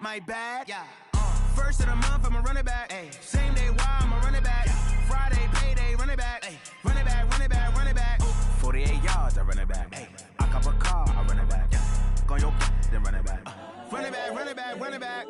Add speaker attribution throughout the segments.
Speaker 1: my bad. Yeah. First of the month, I'ma run it back. Ay. Same day, why I'ma run it back. Yeah. Friday, payday, run it back. Ay. Run it back, run it back, run it back. 48 yards, I run it back. Ay. I cop a car, I run it back. Yeah. Go on your then run it back. Run it back, run it back, run it back.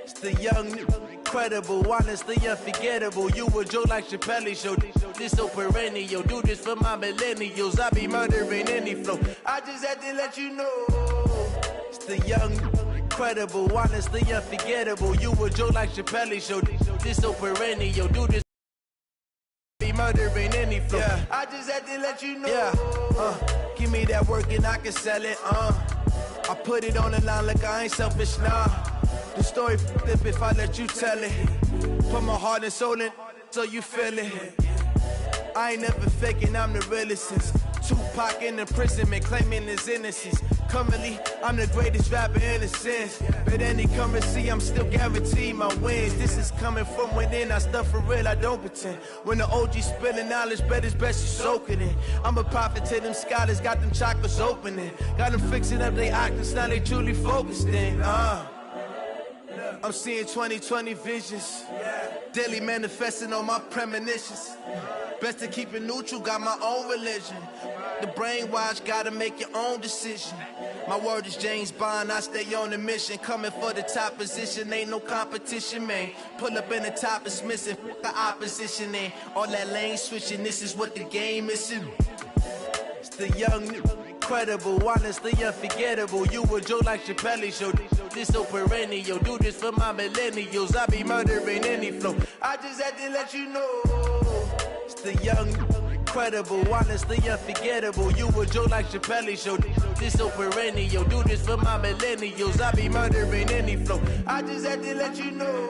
Speaker 2: It's the young, incredible, honestly unforgettable. You a joke like Chappelle show. This so perennial. Do this for my millennials. I be murdering any flow. I just had to let you know. It's the young, incredible, honestly unforgettable. You a joke like Chappelle show. This so perennial. Do this. Be murdering any flow. Yeah. I just had to let you know. Yeah. Give me that work and I can sell it. I put it on the line like I ain't selfish, nah. The story flip if I let you tell it. Put my heart and soul in so you feel it. I ain't never faking, I'm the realest since Tupac in imprisonment, claiming his innocence. Currently, I'm the greatest rapper in a sense. But any currency, I'm still guaranteed my wins. This is coming from within, I stuff for real, I don't pretend. When the OG spilling knowledge, bet it's best you soak it in. I'm a prophet to them scholars, got them chakras opening. Got them fixing up they octaves, now they truly focused in. I'm seeing 2020 visions. Daily manifesting on my premonitions. Best to keep it neutral, got my own religion. The brainwash, gotta make your own decision. My word is James Bond, I stay on the mission. Coming for the top position, ain't no competition, man. Pull up in the top, it's missing, the opposition, ain't all that lane switching, this is what the game is. It's the young, incredible, honestly unforgettable. You a joke like Chappelle show. This so perennial. Do this for my millennials. I be murdering any flow. I just had to let you know. It's the young, incredible, honestly unforgettable. You a joke like Chappelle show. This so perennial. Do this for my millennials. I be murdering any flow. I just had to let you know.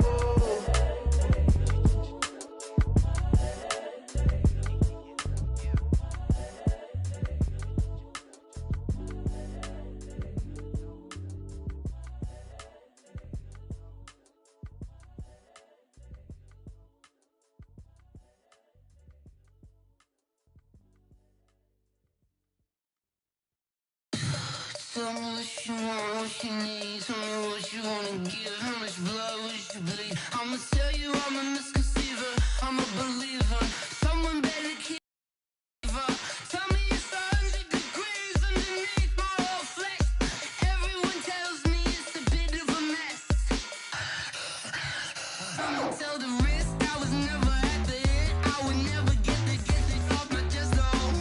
Speaker 3: Tell me what you want, what you need. Tell me what you wanna give. How much blood would you bleed? I'ma tell you I'm a misconceiver. I'm a believer. Someone better keep her. Tell me it's 100 degrees underneath my whole flesh. Everyone tells me it's a bit of a mess. I'ma tell the risk I was never at the end. I would never get it off my chest, though.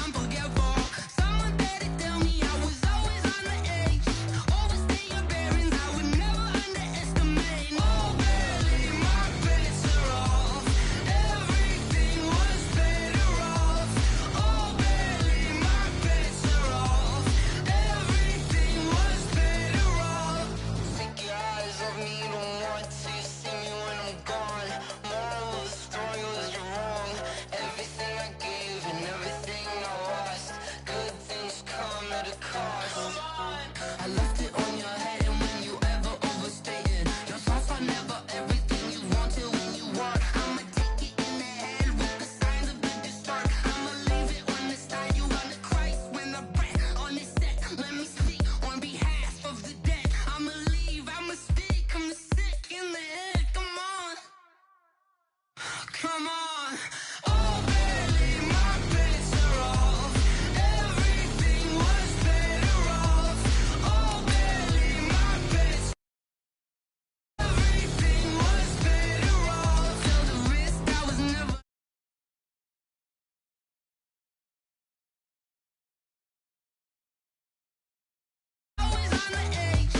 Speaker 3: I'm forgetful. Someone better tell me I was always on the edge. Overstay your bearings, I would never underestimate. Oh, barely, my bets are off. Everything was better off. Oh, barely, my bets are off. Everything was better off. Take your eyes off me, don't want to see me when I'm gone. Moral of the story was you're wrong. Everything I gave and everything I lost. Good things come at a cost. I left it on your head, and when you ever overstated your thoughts are never everything you wanted when you want. I'ma take it in the head with the signs of the distort. I'ma leave it on the side. You on the Christ when the breath on this set. Let me speak on behalf of the dead. I'ma leave, I'ma speak. I'm the sick in the head. Come on, come on. Oh, barely, my bets are off. Everything was better off. Oh, barely, my bets. Everything was better off. Till the risk I was never. Always on the edge.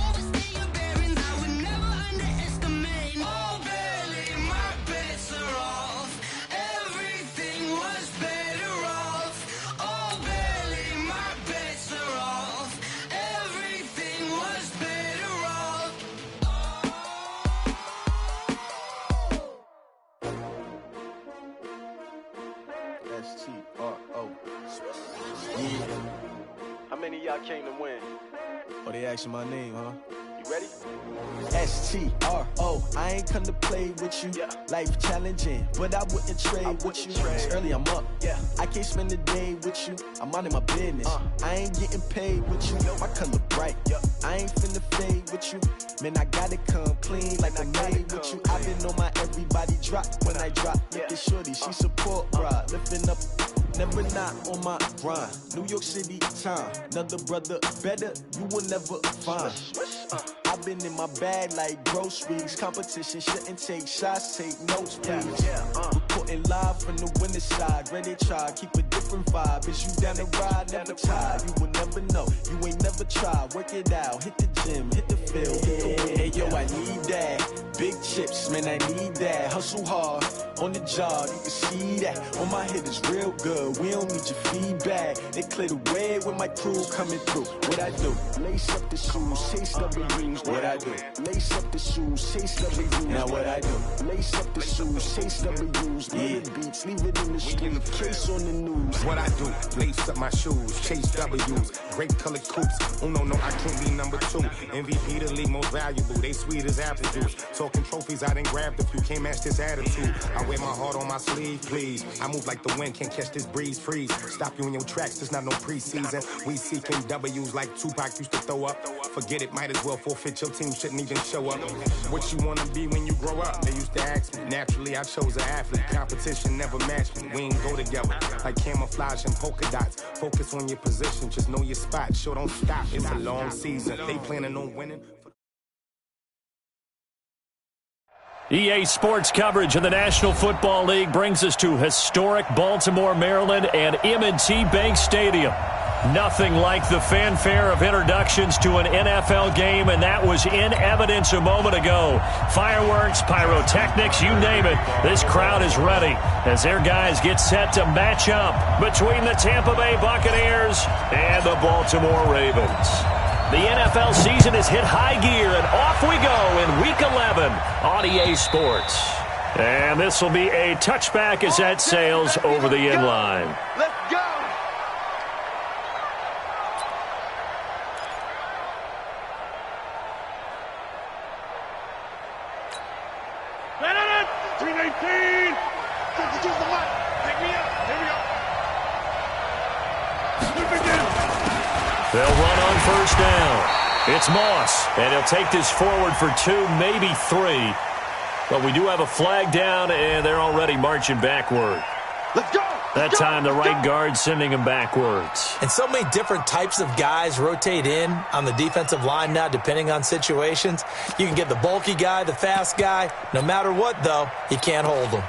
Speaker 3: Overstay your bearings, I would never underestimate. Oh, barely, my bets are off. Everything was better off. Oh, barely, my bets are off. Everything was better off.
Speaker 2: S-T-R-O. Yeah.
Speaker 4: How many of y'all came to win?
Speaker 2: Oh, they asking my name, huh?
Speaker 4: You
Speaker 2: Ready?
Speaker 4: STRO, I ain't come to play with you. Life challenging, but I wouldn't trade with you. It's early, I'm up. I can't spend the day with you. I'm out in my business. I ain't getting paid with you. My color bright. I ain't finna fade with you. Man, I gotta come clean like I made with you. I've been on my everybody drop when I drop. Look at shorty, she support, bro. Lifting up. Never not on my grind. New York City time. Another brother better, you will never find. I've been in my bag like groceries. Competition shouldn't take shots, take notes, please. Reporting live from the winner's side. Ready to try, keep a different vibe. Is you down the ride, never tired. You will never know, you ain't never tried. Work it out, hit the gym, hit the field, hit the win. Hey yo, I need that. Big chips, man, I need that. Hustle hard, on the job, you can see that. On my hit is real good, we don't need your feedback. They clear the way with my crew coming through. What I do? Lace up the shoes, chase W's. What I do? Lace up the shoes, chase W's. Now what I do? Lace up the shoes, chase W's. Leave the beats, leave it in the street, case on the news.
Speaker 5: What I do? Lace up my shoes, chase W's. Great colored coops. Oh no, I can't be number 2. MVP the league most valuable. They sweet as apple juice. Talking trophies, I done grabbed a few. Can't match this attitude. I wear my heart on my sleeve, please. I move like the wind, can't catch this breeze, freeze. Stop you in your tracks, there's not no preseason. We seeking W's like Tupac used to throw up. Forget it, might as well forfeit, your team shouldn't even show up. What you wanna be when you grow up? They used to ask me. Naturally, I chose an athlete. Competition never matched me. We ain't go together like camouflage and polka dots. Focus on your position, just know your spot. Sure, don't stop, it's a long season. They planning on winning.
Speaker 6: EA Sports coverage of the National Football League brings us to historic Baltimore, Maryland, and M&T Bank Stadium. Nothing like the fanfare of introductions to an NFL game, and that was in evidence a moment ago. Fireworks, pyrotechnics, you name it. This crowd is ready as their guys get set to match up between the Tampa Bay Buccaneers and the Baltimore Ravens. The NFL season has hit high gear, and off we go in Week 11 on EA Sports. And this will be a touchback as that sails over the end line.
Speaker 2: Let's go!
Speaker 6: They'll run on first down. It's Moss, and he'll take this forward for 2, maybe 3. But we do have a flag down, and they're already marching backward.
Speaker 2: Let's go!
Speaker 6: That time, the right guard sending him backwards.
Speaker 7: And so many different types of guys rotate in on the defensive line now, depending on situations. You can get the bulky guy, the fast guy. No matter what, though, you can't hold them.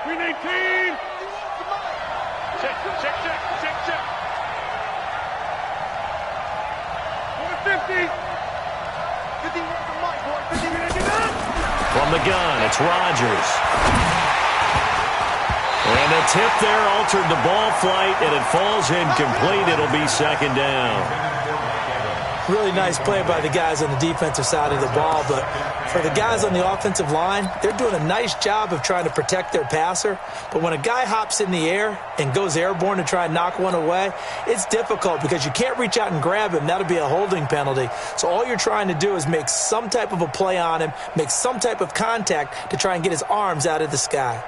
Speaker 8: Green 18! Check. Over 50! 50 the mic, boy. 50
Speaker 6: From the gun, it's Rodgers. And the tip there altered the ball flight, and it falls incomplete. It'll be second down.
Speaker 7: Really nice play by the guys on the defensive side of the ball, but for the guys on the offensive line, they're doing a nice job of trying to protect their passer. But when a guy hops in the air and goes airborne to try and knock one away, it's difficult because you can't reach out and grab him. That'll be a holding penalty. So all you're trying to do is make some type of a play on him, make some type of contact to try and get his arms out of the sky.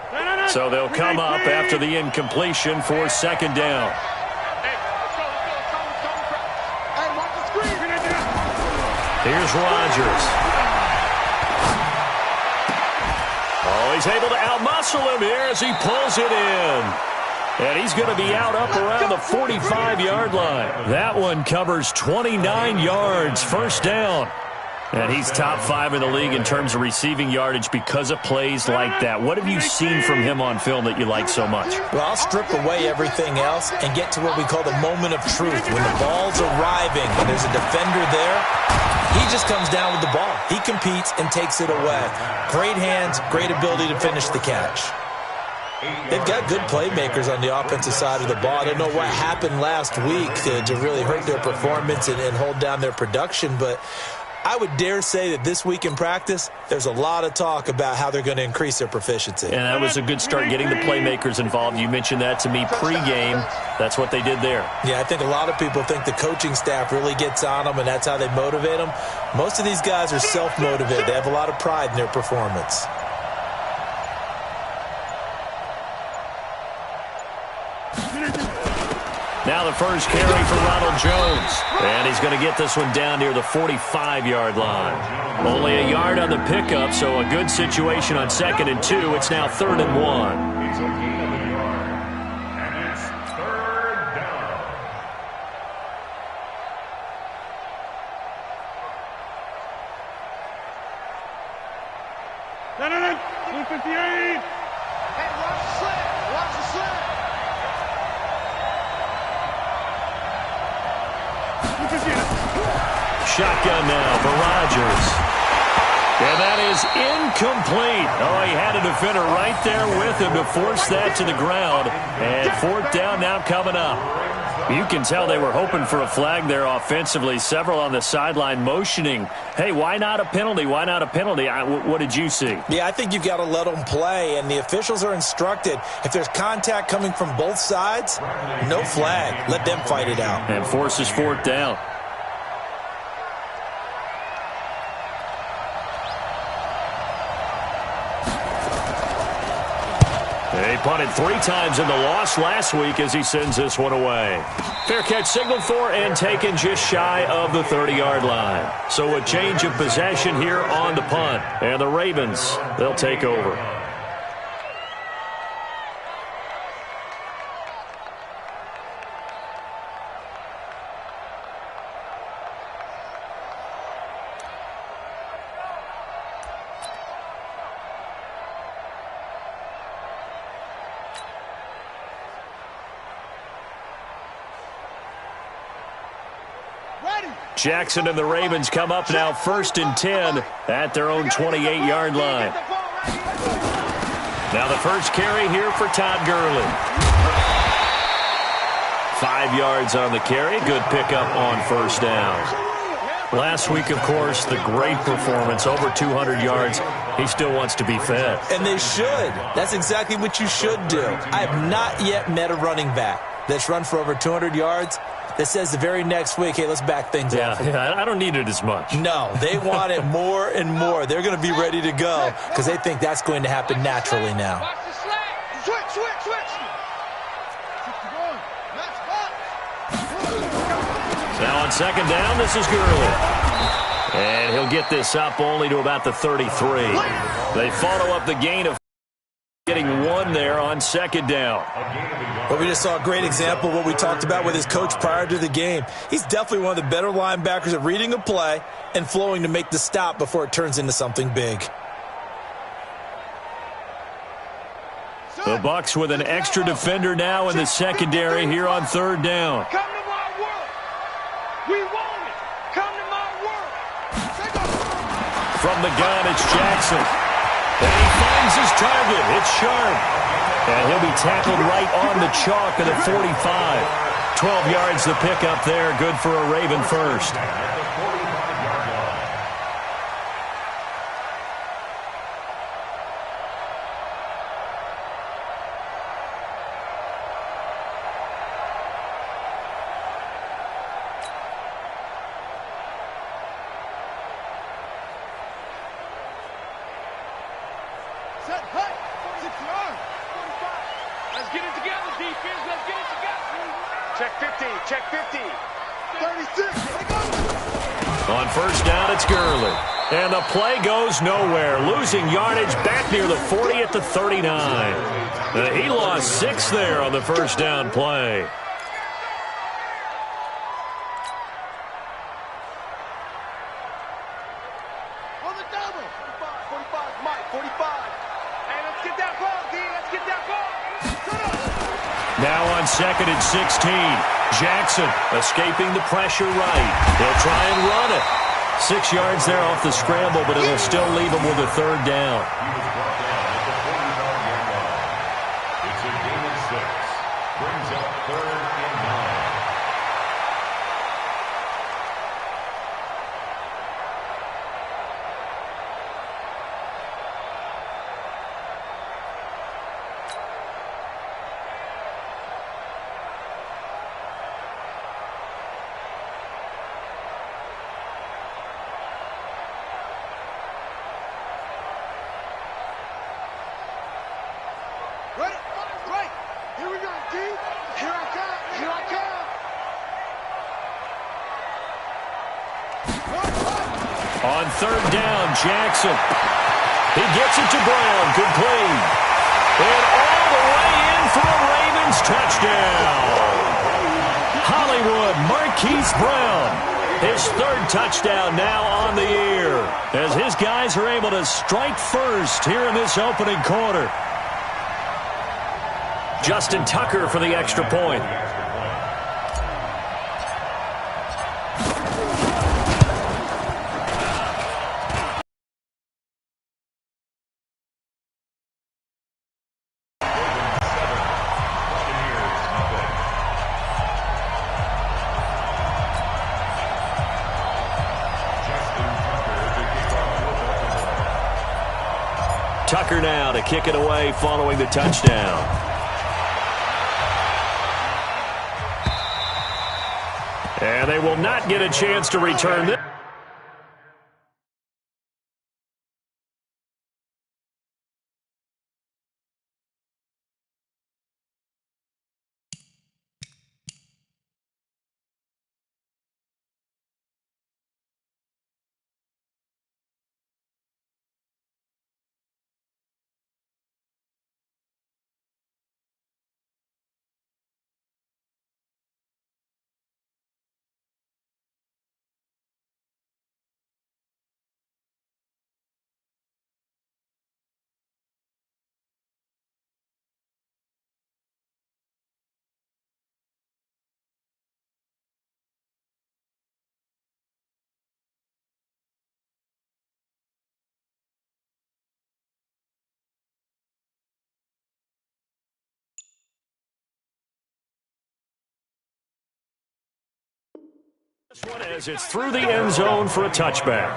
Speaker 6: So they'll come up after the incompletion for second down. Here's Rodgers. Oh, he's able to outmuscle him here as he pulls it in. And he's going to be out up around the 45-yard line. That one covers 29 yards, first down. And he's top 5 in the league in terms of receiving yardage because of plays like that. What have you seen from him on film that you like so much?
Speaker 7: Well, I'll strip away everything else and get to what we call the moment of truth. When the ball's arriving and there's a defender there, he just comes down with the ball. He competes and takes it away. Great hands, great ability to finish the catch. They've got good playmakers on the offensive side of the ball. I don't know what happened last week to really hurt their performance and hold down their production, but I would dare say that this week in practice, there's a lot of talk about how they're going to increase their proficiency.
Speaker 6: And that was a good start, getting the playmakers involved. You mentioned that to me pregame. That's what they did there.
Speaker 7: Yeah, I think a lot of people think the coaching staff really gets on them, and that's how they motivate them. Most of these guys are self-motivated. They have a lot of pride in their performance.
Speaker 6: Now the first carry for Ronald Jones. And he's going to get this one down near the 45-yard line. Only a yard on the pickup, so a good situation on 2nd and 2. It's now 3rd and 1.
Speaker 9: It's a gain of a yard. And it's 3rd down.
Speaker 8: No. 158. Hey, watch the slant. Watch the slant.
Speaker 6: Shotgun now for Rodgers. And that is incomplete. Oh, he had a defender right there with him to force that to the ground. And 4th down now coming up. You can tell they were hoping for a flag there offensively. Several on the sideline motioning, hey, why not a penalty? Why not a penalty? What did you see?
Speaker 7: Yeah, I think you've got to let them play, and the officials are instructed. If there's contact coming from both sides, no flag. Let them fight it out.
Speaker 6: And forces 4th down. He punted 3 times in the loss last week as he sends this one away. Fair catch signaled for and taken just shy of the 30-yard line. So a change of possession here on the punt. And the Ravens, they'll take over. Jackson and the Ravens come up now 1st and 10 at their own 28-yard line. Now the first carry here for Todd Gurley. 5 yards on the carry. Good pickup on 1st down. Last week, of course, the great performance, over 200 yards. He still wants to be fed.
Speaker 7: And they should. That's exactly what you should do. I have not yet met a running back that's run for over 200 yards that says the very next week, hey, let's back things up.
Speaker 6: Yeah, I don't need it as much.
Speaker 7: No, they want it more and more. They're going to be ready to go because they think that's going to happen naturally now.
Speaker 8: Watch the slant. Switch.
Speaker 6: Now on 2nd down, this is Gurley. And he'll get this up only to about the 33. They follow up the gain of getting 1 there on 2nd down.
Speaker 7: Well, we just saw a great example of what we talked about with his coach prior to the game. He's definitely one of the better linebackers at reading a play and flowing to make the stop before it turns into something big.
Speaker 6: The Bucs with an extra defender now in the secondary here on 3rd down.
Speaker 8: Come to my world. We want it. Come to my world.
Speaker 6: From the gun, it's Jackson. And he finds his target. It's Sharp. And he'll be tackled right on the chalk of the 45. 12 yards the pickup there. Good for a Raven first.
Speaker 8: Let's get it together, defense. Let's get it together. Check 50. Check 50. 36.
Speaker 6: On 1st down, it's Gurley. And the play goes nowhere. Losing yardage back near the 40 at the 39. He lost 6 there on the 1st down play.
Speaker 8: On the double. 45, Mike. 45. Hey, let's get that ball, D. Let's get that ball.
Speaker 6: Now on 2nd and 16. Jackson escaping the pressure right. He'll try and run it. 6 yards there off the scramble, but it'll still leave him with a 3rd down.
Speaker 9: It's a gain of 6. Brings up 3rd and 9.
Speaker 6: On third down, Jackson. He gets it to Brown. Complete. And all the way in for a Ravens touchdown. Hollywood Marquise Brown. His third touchdown now on the year as his guys are able to strike first here in this opening quarter. Justin Tucker for the extra point. Tucker now to kick it away following the touchdown. And they will not get a chance to return this. This one as it's through the end zone for a touchback.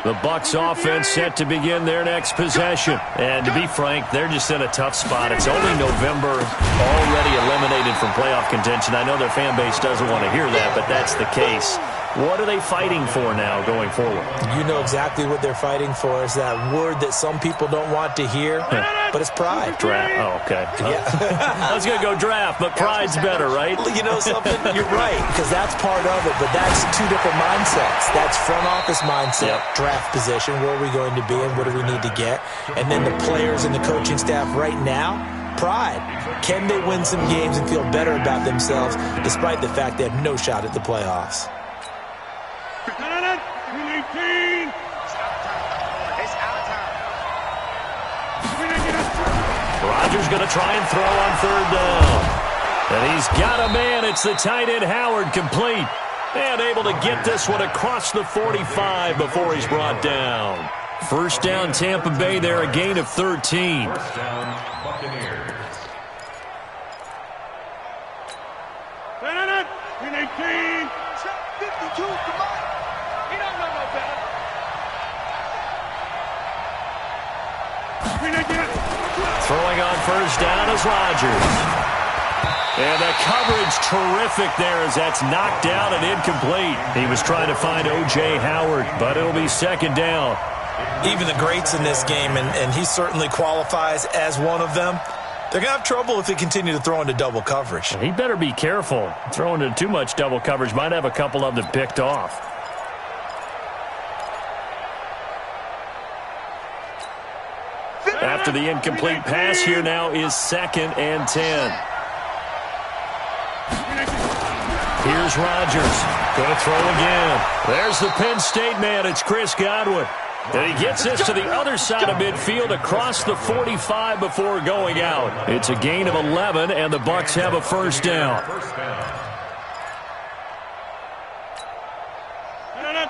Speaker 6: The Bucs offense set to begin their next possession. And to be frank, they're just in a tough spot. It's only November, already eliminated from playoff contention. I know their fan base doesn't want to hear that, but that's the case. What are they fighting for now going forward?
Speaker 7: You know exactly what they're fighting for. Is that word that some people don't want to hear, but it's pride.
Speaker 6: Draft. Oh, okay.
Speaker 7: Yeah.
Speaker 6: I was going to go draft, but pride's better, right?
Speaker 7: You know something? You're right, because that's part of it, but that's two different mindsets. That's front office mindset, draft position, where are we going to be and what do we need to get? And then the players and the coaching staff right now, pride. Can they win some games and feel better about themselves despite the fact they have no shot at the playoffs?
Speaker 6: Rodgers going to try and throw on third down. And he's got a man. It's the tight end Howard, complete. And able to get this one across the 45 before he's brought down. First down Tampa Bay there, a gain of 13.
Speaker 9: First down Buccaneers.
Speaker 8: 18. 52, come on. He don't know no better.
Speaker 6: Throwing on first down is Rodgers. And the coverage terrific there as that's knocked down and incomplete. He was trying to find O.J. Howard, but it'll be second down.
Speaker 7: Even the greats in this game, and he certainly qualifies as one of them, they're going to have trouble if they continue to throw into double coverage.
Speaker 6: He better be careful. Throwing into too much double coverage might have a couple of them picked off. After the incomplete pass, here now is 2nd and 10. Here's Rodgers. Going to throw again. There's the Penn State man. It's Chris Godwin. And he gets this to the other side of midfield across the 45 before going out. It's a gain of 11, and the Bucs have a first down.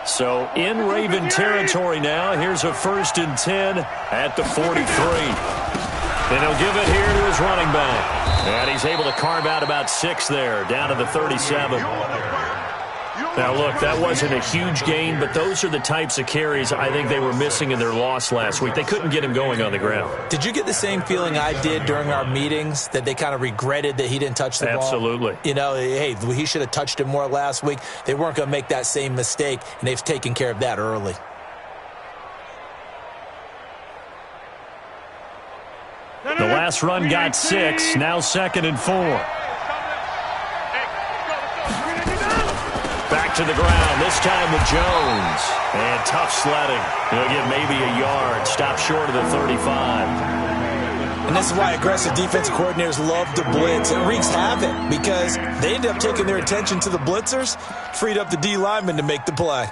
Speaker 6: So in Raven territory now. Here's a 1st and 10 at the 43. And he'll give it here to his running back. And he's able to carve out about 6 there, down to the 37. Now, look, that wasn't a huge gain, but those are the types of carries I think they were missing in their loss last week. They couldn't get him going on the ground.
Speaker 7: Did you get the same feeling I did during our meetings, that they kind of regretted that he didn't touch the ball?
Speaker 6: Absolutely.
Speaker 7: You know, hey, he should have touched it more last week. They weren't going to make that same mistake, and they've taken care of that early.
Speaker 6: The last run got 6. Now 2nd and 4. Back to the ground, this time with Jones. And tough sledding. He'll get maybe a yard. Stop short of the 35.
Speaker 7: And this is why aggressive defensive coordinators love to blitz. It wreaks havoc because they end up taking their attention to the blitzers, freed up the D lineman to make the play.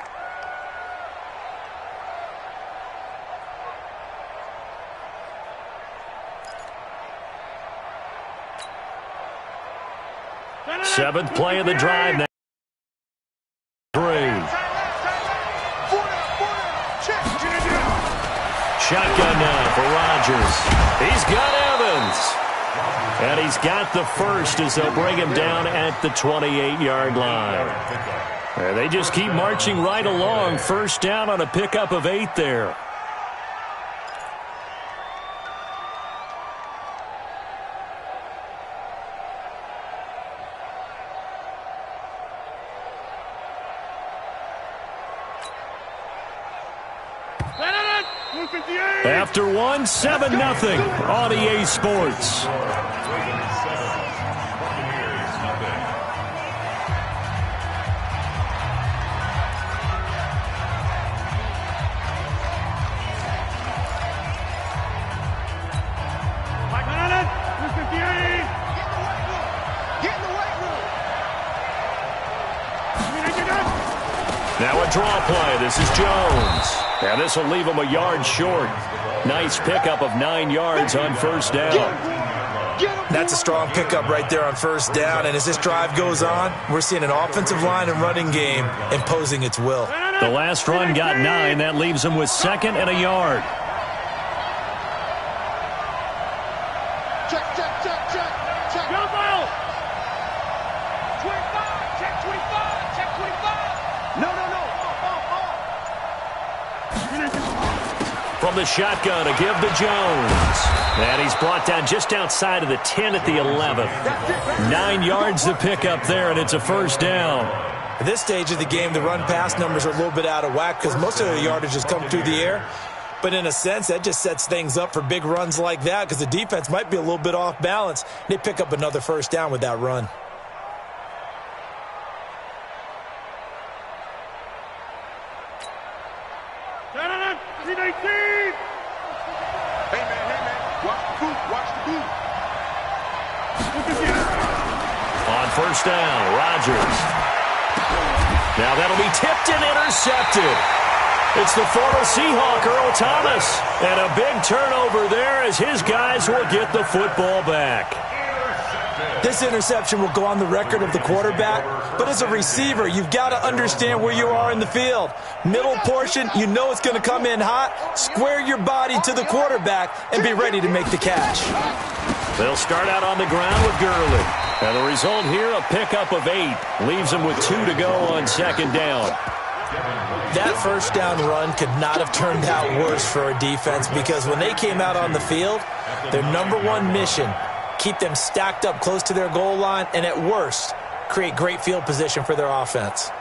Speaker 6: Seventh play of the drive now. 3. Shotgun now for Rodgers. He's got Evans. And he's got the first as they'll bring him down at the 28-yard line. And they just keep marching right along. First down on a pickup of 8 there. After 1, 7-0 on EA Sports. Now a draw play. This is Jones. Now this will leave him a yard short. Nice pickup of 9 yards on first down.
Speaker 7: That's a strong pickup right there on first down. And as this drive goes on, we're seeing an offensive line and running game imposing its will.
Speaker 6: The last run got 9. That leaves him with 2nd and a yard.
Speaker 8: Check. Jump out. 25. Check 25. Check 25. No.
Speaker 6: From the shotgun, a give to Jones. And he's brought down just outside of the 10 at the 11. 9 yards to pick up there, and it's a first down.
Speaker 7: At this stage of the game, the run-pass numbers are a little bit out of whack because most of the yardage has come through the air. But in a sense, that just sets things up for big runs like that because the defense might be a little bit off balance. They pick up another first down with that run.
Speaker 6: On first down, Rodgers. Now that'll be tipped and intercepted. It's the former Seahawk, Earl Thomas. And a big turnover there as his guys will get the football back.
Speaker 7: This interception will go on the record of the quarterback, but as a receiver, you've got to understand where you are in the field. Middle portion, you know it's going to come in hot. Square your body to the quarterback and be ready to make the catch.
Speaker 6: They'll start out on the ground with Gurley. And the result here, a pickup of 8. Leaves them with 2 to go on second down.
Speaker 7: That first down run could not have turned out worse for a defense because when they came out on the field, their number one mission, keep them stacked up close to their goal line, and at worst, create great field position for their offense.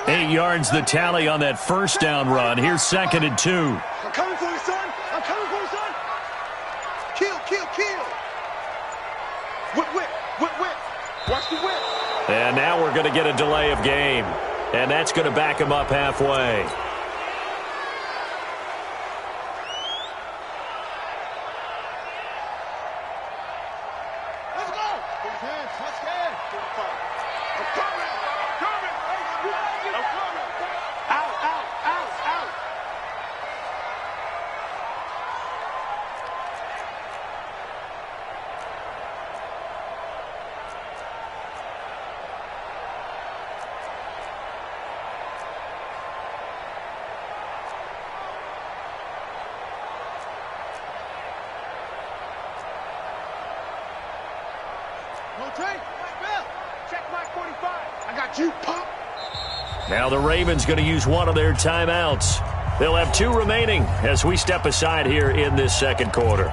Speaker 6: 8 yards the tally on that first down run. Here's 2nd and 2.
Speaker 8: I'm coming for you, son. I'm coming for you, son. Kill. Whip. Watch the whip.
Speaker 6: And now we're going to get a delay of game. And that's going to back him up halfway.
Speaker 8: Let's go. Put his hands. Let's go. I'm coming. Out. Check my 45. I got you, pop.
Speaker 6: Now the Ravens going to use one of their timeouts. They'll have 2 remaining as we step aside here in this second quarter.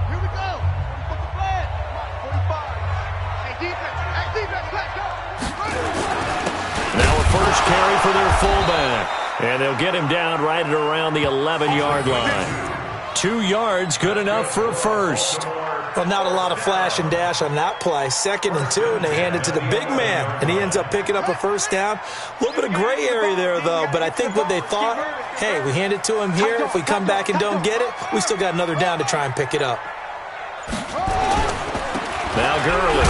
Speaker 8: Here we go. Put the flag. 45. Hey, defense, let's go.
Speaker 6: first carry for their fullback. And they'll get him down right at around the 11-yard line. 2 yards, good enough for a first.
Speaker 7: Well, not a lot of flash and dash on that play. 2nd and 2, and they hand it to the big man, and he ends up picking up a first down. A little bit of gray area there, though, but I think what they thought, hey, we hand it to him here. If we come back and don't get it, we still got another down to try and pick it up.
Speaker 6: Now Gurley.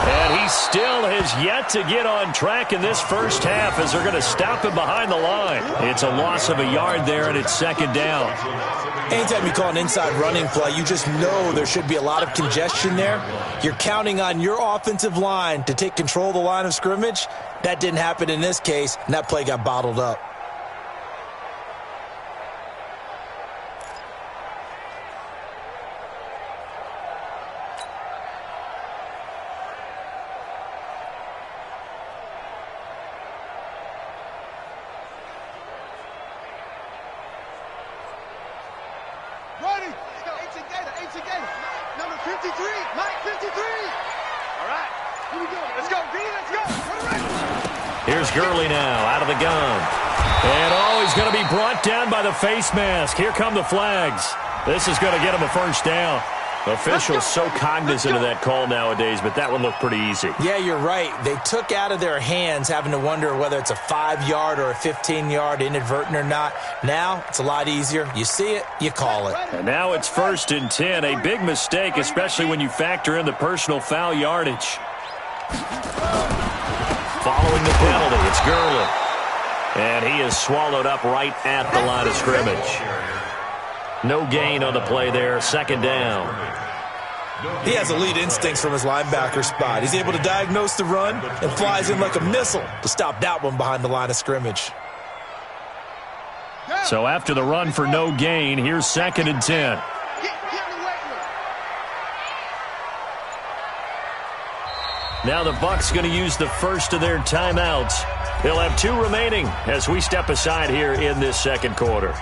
Speaker 6: And he still has yet to get on track in this first half as they're going to stop him behind the line. It's a loss of a yard there, and it's 2nd down.
Speaker 7: Anytime you call an inside running play, you just know there should be a lot of congestion there. You're counting on your offensive line to take control of the line of scrimmage. That didn't happen in this case, and that play got bottled up.
Speaker 8: Number 53, Mike 53. All right, here we go. Let's go, B, let's go.
Speaker 6: Here's Gurley now out of the gun. And he's going to be brought down by the face mask. Here come the flags. This is going to get him a first down. Officials so cognizant of that call nowadays, but that one looked pretty easy.
Speaker 7: Yeah, you're right. They took out of their hands having to wonder whether it's a 5-yard or a 15-yard inadvertent or not. Now it's a lot easier. You see it, you call it.
Speaker 6: And now it's 1st and 10. A big mistake, especially when you factor in the personal foul yardage. Following the penalty, it's Gurley. And he is swallowed up right at the line of scrimmage. No gain on the play there, 2nd down.
Speaker 7: He has elite instincts from his linebacker spot. He's able to diagnose the run and flies in like a missile to stop that one behind the line of scrimmage.
Speaker 6: So after the run for no gain, here's 2nd and 10. Now the Bucs going to use the first of their timeouts. They'll have 2 remaining as we step aside here in this 2nd quarter.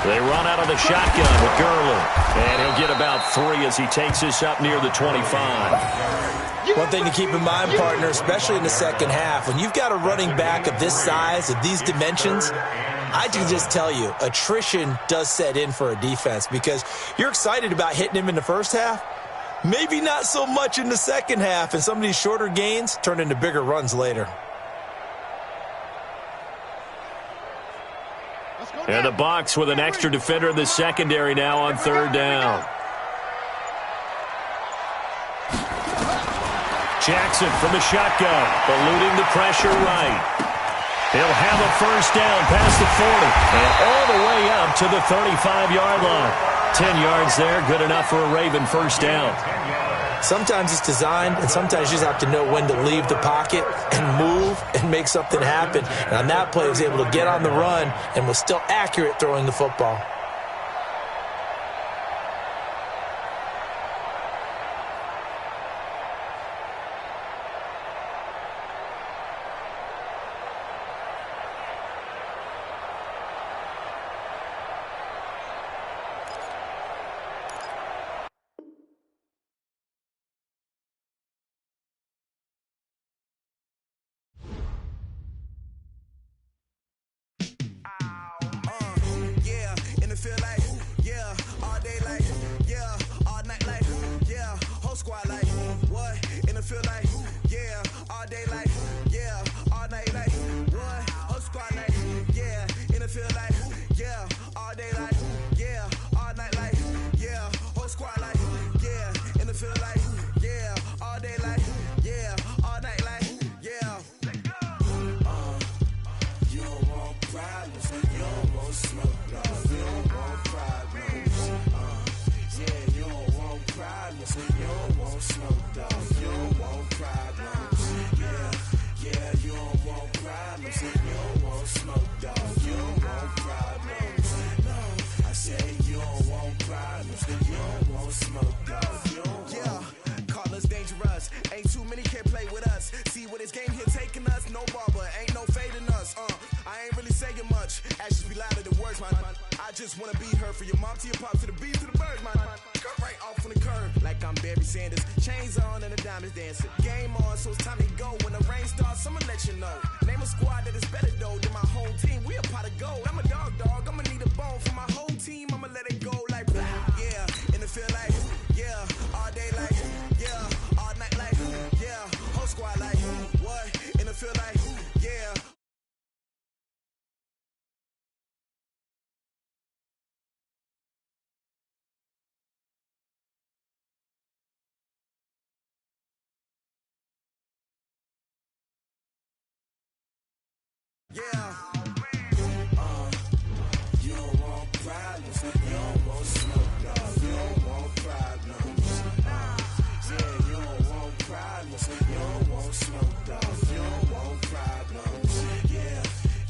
Speaker 6: They run out of the shotgun with Gurley. And he'll get about 3 as he takes this up near the 25.
Speaker 7: One thing to keep in mind, partner, especially in the second half, when you've got a running back of this size, of these dimensions, I can just tell you, attrition does set in for a defense because you're excited about hitting him in the first half. Maybe not so much in the second half, and some of these shorter gains turn into bigger runs later.
Speaker 6: And the Bucs with an extra defender in the secondary now on 3rd down. Jackson from the shotgun, eluding the pressure right. He'll have a first down past the 40 and all the way up to the 35-yard line. 10 yards there, good enough for a Raven first down.
Speaker 7: Sometimes it's designed, and sometimes you just have to know when to leave the pocket and move and make something happen. And on that play, he was able to get on the run and was still accurate throwing the football.
Speaker 2: You don't want smoke, dog. You don't want problems.
Speaker 1: play with us. See where this game here taking us. No barber, ain't no fading us. I ain't really saying much. Actions be louder than words, man. I just wanna be heard. For your mom to your pop to the beat to the birds, man. Cut right off on the curb, like I'm Barry Sanders. Chains on and the diamonds dancing. Game on, so it's time to go. When the rain starts, I'ma let you know. Name a squad that is better though than my home team. We a pot of gold. I'm a dog. I'ma need a bone for my whole team. I'ma let it go like blah. Yeah, and it feel like yeah, all day like yeah, all night like yeah, whole squad like what? And it feel like yeah. Yeah. You don't want problems. You don't want smoke, dog. You don't want problems. Yeah, you don't want problems. You don't want smoke, dog. You don't want problems.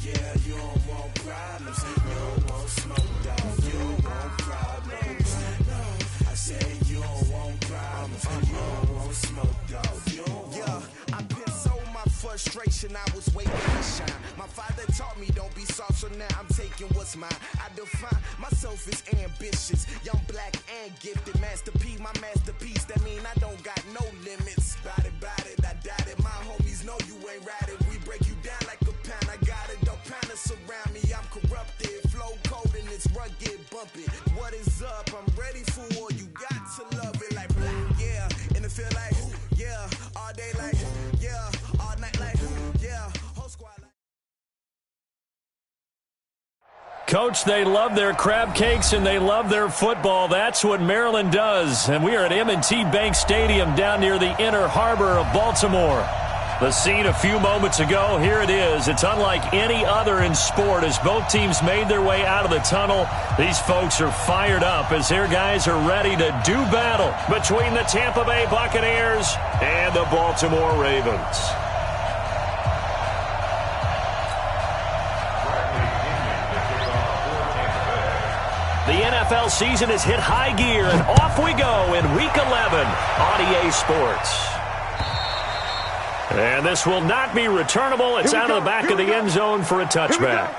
Speaker 1: Yeah, you don't want problems. You don't want smoke, dog. You don't want problems. No, I said you don't want problems. You don't want smoke, dog. You don't want. Yeah, I've been so my frustration. I was waiting to shine. My father taught me don't be soft, so now I'm taking what's mine. I define myself as ambitious, young, black, and gifted. Master P, my masterpiece. That mean I don't got no limits. Bout it, I doubt it. My homies know you ain't right it. We break you down like a pound. I got it, don't pound to surround me. I'm corrupted, flow cold and it's rugged, bump it. What is up? I'm ready for war. You got to love it like blah. Yeah, and it feel like yeah, all day like yeah, all night like yeah, whole squad like.
Speaker 6: Coach, they love their crab cakes and they love their football. That's what Maryland does. And we are at M&T Bank Stadium down near the Inner Harbor of Baltimore. The scene a few moments ago, here it is. It's unlike any other in sport as both teams made their way out of the tunnel. These folks are fired up as their guys are ready to do battle between the Tampa Bay Buccaneers and the Baltimore Ravens. The NFL season has hit high gear, and off we go in Week 11 on EA Sports. And this will not be returnable. It's out of the back of the end zone for a touchback.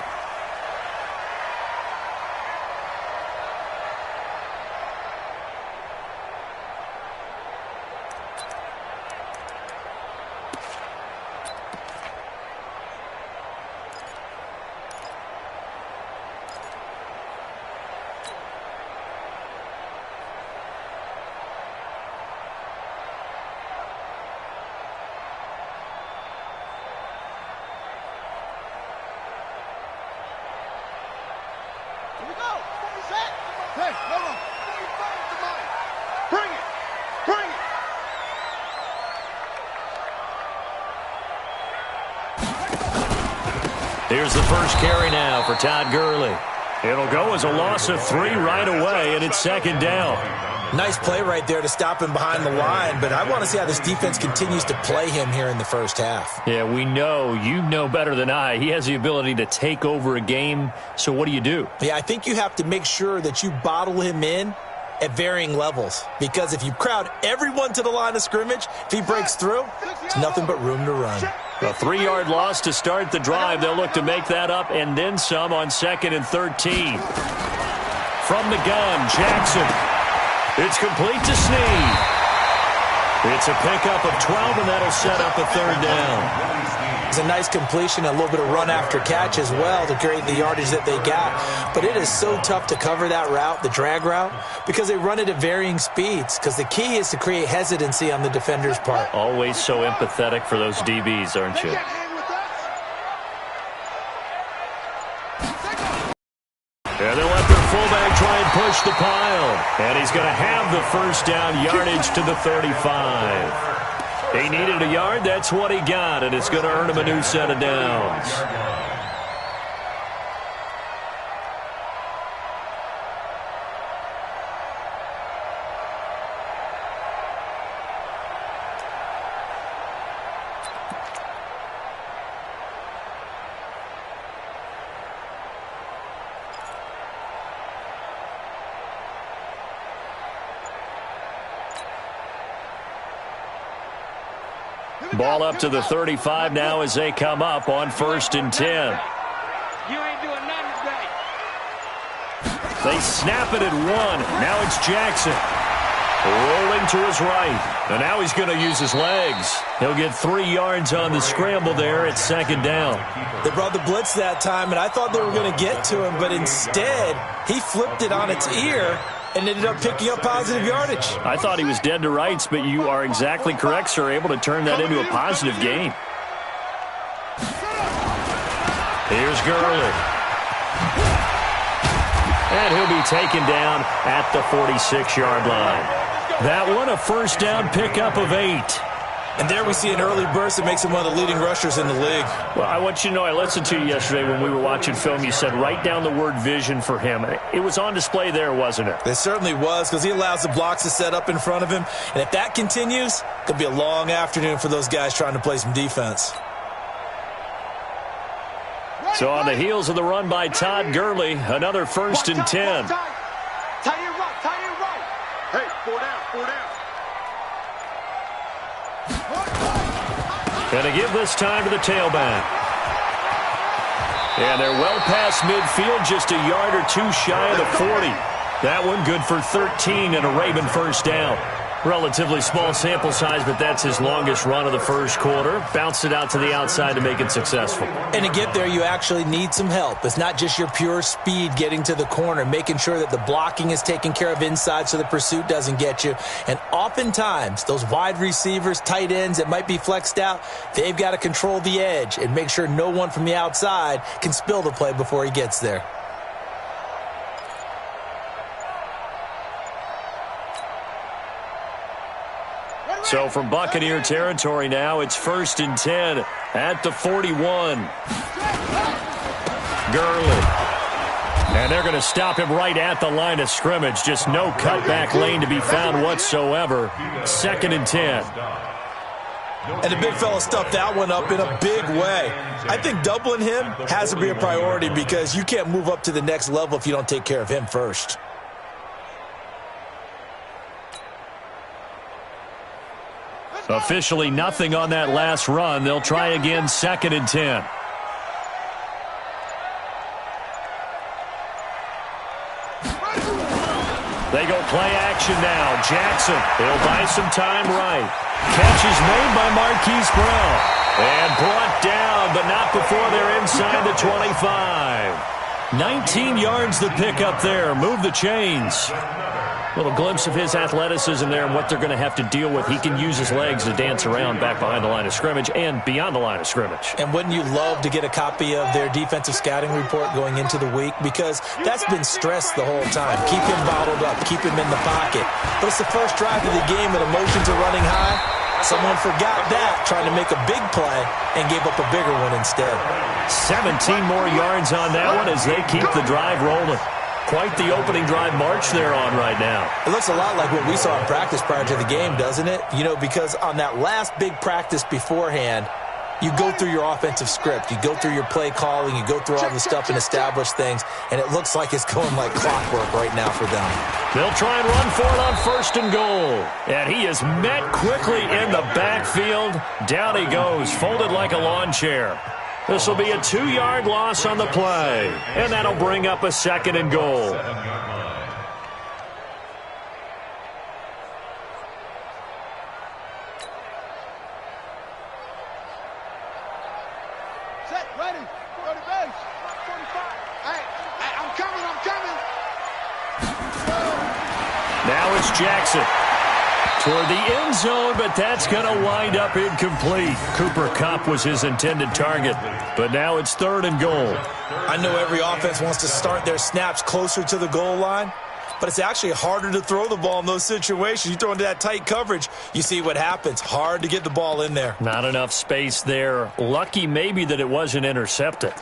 Speaker 6: Here's the first carry now for Todd Gurley. It'll go as a loss of 3 right away, and it's second down.
Speaker 7: Nice play right there to stop him behind the line, but I want to see how this defense continues to play him here in the first half.
Speaker 6: Yeah, we know. You know better than I. He has the ability to take over a game, so what do?
Speaker 7: Yeah, I think you have to make sure that you bottle him in at varying levels, because if you crowd everyone to the line of scrimmage, if he breaks through, it's nothing but room to run.
Speaker 6: A 3-yard loss to start the drive. They'll look to make that up and then some on 2nd and 13. From the gun, Jackson. It's complete to Snead. It's a pickup of 12, and that'll set up a 3rd down.
Speaker 7: It's a nice completion, a little bit of run after catch as well to create the yardage that they got. But it is so tough to cover that route, the drag route, because they run it at varying speeds. Because the key is to create hesitancy on the defender's part.
Speaker 6: Always so empathetic for those DBs, aren't you? And they'll let their fullback try and push the pile. And he's going to have the first down yardage to the 35. He needed a yard. That's what he got, and it's going to earn him a new set of downs. Ball up to the 35 now as they come up on 1st and 10.
Speaker 8: You ain't doing nothing today.
Speaker 6: They snap it at 1. Now it's Jackson. Rolling to his right. And now he's going to use his legs. He'll get 3 yards on the scramble there at 2nd down.
Speaker 7: They brought the blitz that time, and I thought they were going to get to him, but instead he flipped it on its ear and ended up picking up positive yardage.
Speaker 6: I thought he was dead to rights, but you are exactly correct, sir. Able to turn that into a positive gain. Here's Gurley. And he'll be taken down at the 46-yard line. That one, a 1st down pickup of 8.
Speaker 7: And there we see an early burst that makes him one of the leading rushers in the league.
Speaker 6: Well, I want you to know, I listened to you yesterday when we were watching film. You said write down the word vision for him. It was on display there, wasn't it?
Speaker 7: It certainly was, because he allows the blocks to set up in front of him. And if that continues, it could be a long afternoon for those guys trying to play some defense.
Speaker 6: So on the heels of the run by Todd Gurley, another 1st and 10.
Speaker 8: Tight end right, tight end right. Hey, 4 down, 4 down.
Speaker 6: And to give this time to the tailback. And they're well past midfield, just a yard or 2 shy of the 40. That one good for 13 and a Raven 1st down. Relatively small sample size, but that's his longest run of the 1st quarter. Bounced it out to the outside to make it successful.
Speaker 7: And to get there, you actually need some help. It's not just your pure speed getting to the corner, making sure that the blocking is taken care of inside so the pursuit doesn't get you. And oftentimes, those wide receivers, tight ends that might be flexed out, they've got to control the edge and make sure no one from the outside can spill the play before he gets there.
Speaker 6: So from Buccaneer territory now, it's 1st and 10 at the 41. Gurley. And they're going to stop him right at the line of scrimmage. Just no cutback lane to be found whatsoever. 2nd and 10.
Speaker 7: And the big fella stuffed that one up in a big way. I think doubling him has to be a priority because you can't move up to the next level if you don't take care of him first.
Speaker 6: Officially nothing on that last run. They'll try again 2nd and 10. They go play action now. Jackson, he'll buy some time right. Catch is made by Marquise Brown. And brought down, but not before they're inside the 25. 19 yards to pick up there. Move the chains. Little glimpse of his athleticism there and what they're going to have to deal with. He can use his legs to dance around back behind the line of scrimmage and beyond the line of scrimmage.
Speaker 7: And wouldn't you love to get a copy of their defensive scouting report going into the week? Because that's been stressed the whole time. Keep him bottled up. Keep him in the pocket. But it's the first drive of the game and emotions are running high. Someone forgot that, trying to make a big play, and gave up a bigger one instead.
Speaker 6: 17 more yards on that one as they keep the drive rolling. Quite the opening drive march they're on right now.
Speaker 7: It looks a lot like what we saw in practice prior to the game, doesn't it? You know, because on that last big practice beforehand, you go through your offensive script. You go through your play calling. You go through all the stuff and establish things. And it looks like it's going like clockwork right now for them.
Speaker 6: They'll try and run for it on 1st and goal. And he is met quickly in the backfield. Down he goes, folded like a lawn chair. This will be a 2-yard loss on the play. And that'll bring up a 2nd and goal.
Speaker 8: Set, ready, go to base. 45. Hey, I'm coming.
Speaker 6: Now it's Jackson. Toward the end zone, but that's going to wind up incomplete. Cooper Kupp was his intended target, but now it's 3rd and goal.
Speaker 7: I know every offense wants to start their snaps closer to the goal line, but it's actually harder to throw the ball in those situations. You throw into that tight coverage, you see what happens. Hard to get the ball in there.
Speaker 6: Not enough space there. Lucky maybe that it wasn't intercepted.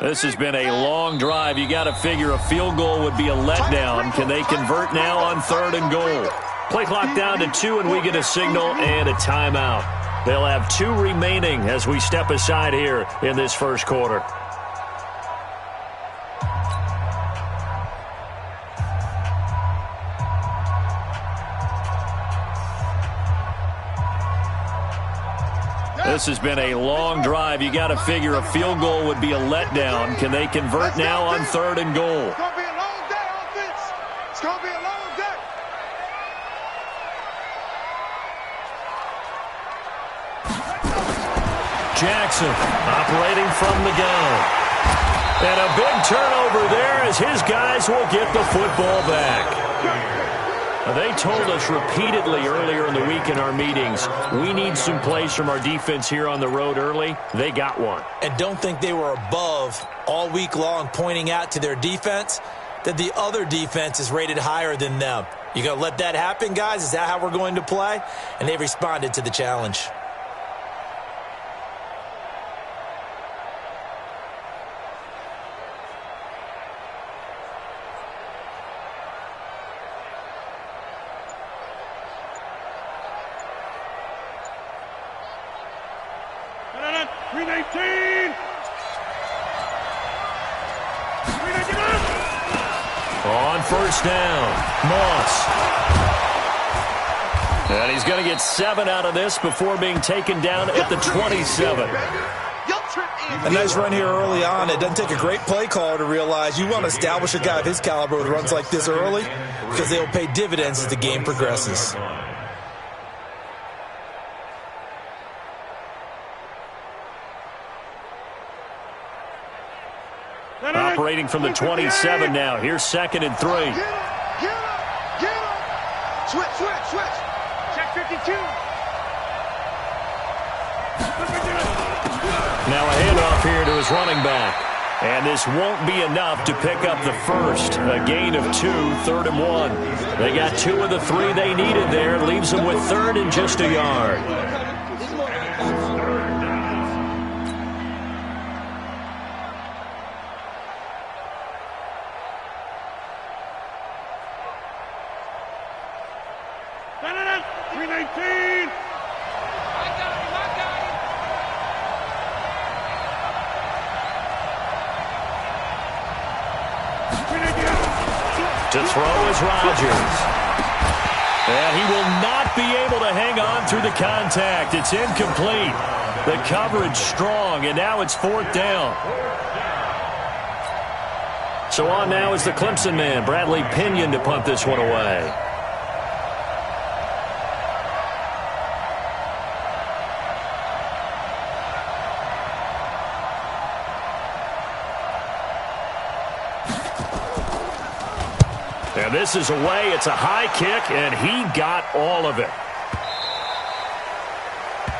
Speaker 6: This has been a long drive. You got to figure a field goal would be a letdown. Can they convert now on 3rd and goal? Play clock down to 2, and we get a signal and a timeout. They'll have 2 remaining as we step aside here in this first quarter. This has been a long drive. You got to figure a field goal would be a letdown. Can they convert now on 3rd and goal?
Speaker 8: It's going to be a long day, offense. It's going to be a long day.
Speaker 6: Jackson operating from the gun. And a big turnover there as his guys will get the football back. They told us repeatedly earlier in the week in our meetings, we need some plays from our defense here on the road early. They got one.
Speaker 7: And don't think they were above all week long, pointing out to their defense that the other defense is rated higher than them. You going to let that happen, guys? Is that how we're going to play? And they responded to the challenge.
Speaker 6: On first down, Moss. And he's going to get 7 out of this before being taken down at the 27.
Speaker 7: A nice run here early on. It doesn't take a great play caller to realize you want to establish a guy of his caliber with runs like this early because they'll pay dividends as the game progresses.
Speaker 6: Operating from the 27 now. Here's 2nd and 3.
Speaker 8: Get up. Switch. Check 52.
Speaker 6: Now a handoff here to his running back. And this won't be enough to pick up the first. A gain of 2, 3rd and 1. They got 2 of the 3 they needed there. Leaves them with 3rd and just a yard. To throw is Rodgers. And he will not be able to hang on through the contact. It's incomplete. The coverage strong, and now it's 4th down. So on now is the Clemson man, Bradley Pinion, to punt this one away. And this is away. It's a high kick, and he got all of it.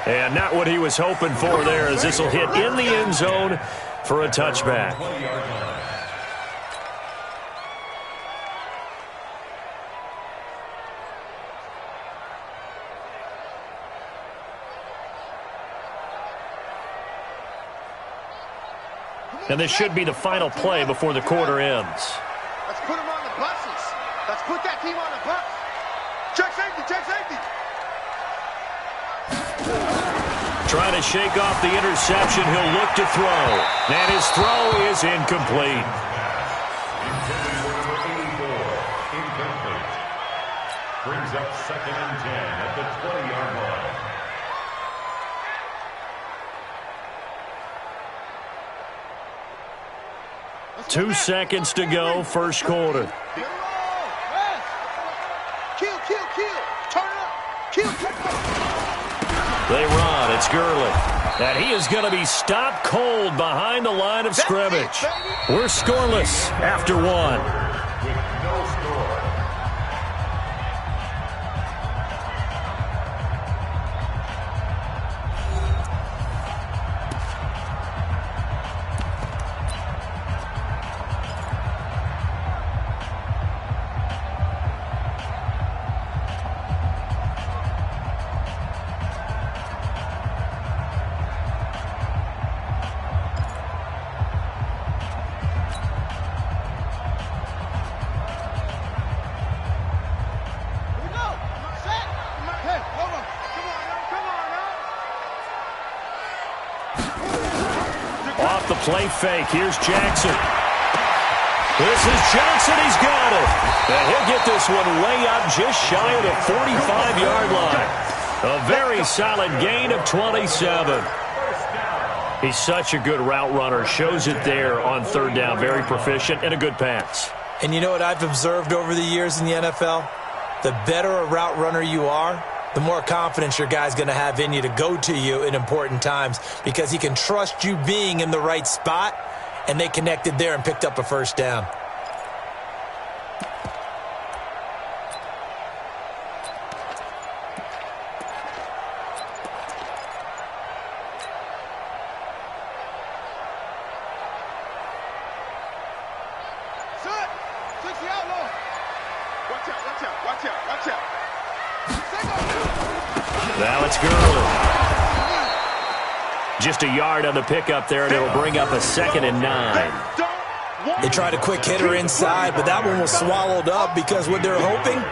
Speaker 6: And not what he was hoping for there, as this will hit in the end zone for a touchback. And this should be the final play before the quarter ends.
Speaker 8: Let's put him on the buses. Let's put that team on the bus. Check safety.
Speaker 6: Trying to shake off the interception. He'll look to throw. And his throw is incomplete.
Speaker 9: Incomplete. Brings up 2nd and 10 at the 20-yard line.
Speaker 6: Two seconds to go, first quarter.
Speaker 8: Kill. Turn it up. Kill.
Speaker 6: They run. It's Gurley. And he is going to be stopped cold behind the line of scrimmage. We're scoreless after 1.
Speaker 9: With no score.
Speaker 6: play fake. Here's Jackson. This is Johnson. He's got it. And he'll get this one way up just shy of the 45-yard line. A very solid gain of 27. He's such a good route runner. Shows it there on third down. Very proficient and a good pass.
Speaker 7: And you know what I've observed over the years in the NFL? The better a route runner you are, the more confidence your guy's going to have in you to go to you in important times because he can trust you being in the right spot, and they connected there and picked up a first down.
Speaker 6: Now it's Gurley. Just a yard on the pickup there, and it'll bring up a 2nd and 9.
Speaker 7: They tried a quick hitter inside, but that one was swallowed up because what they're hoping,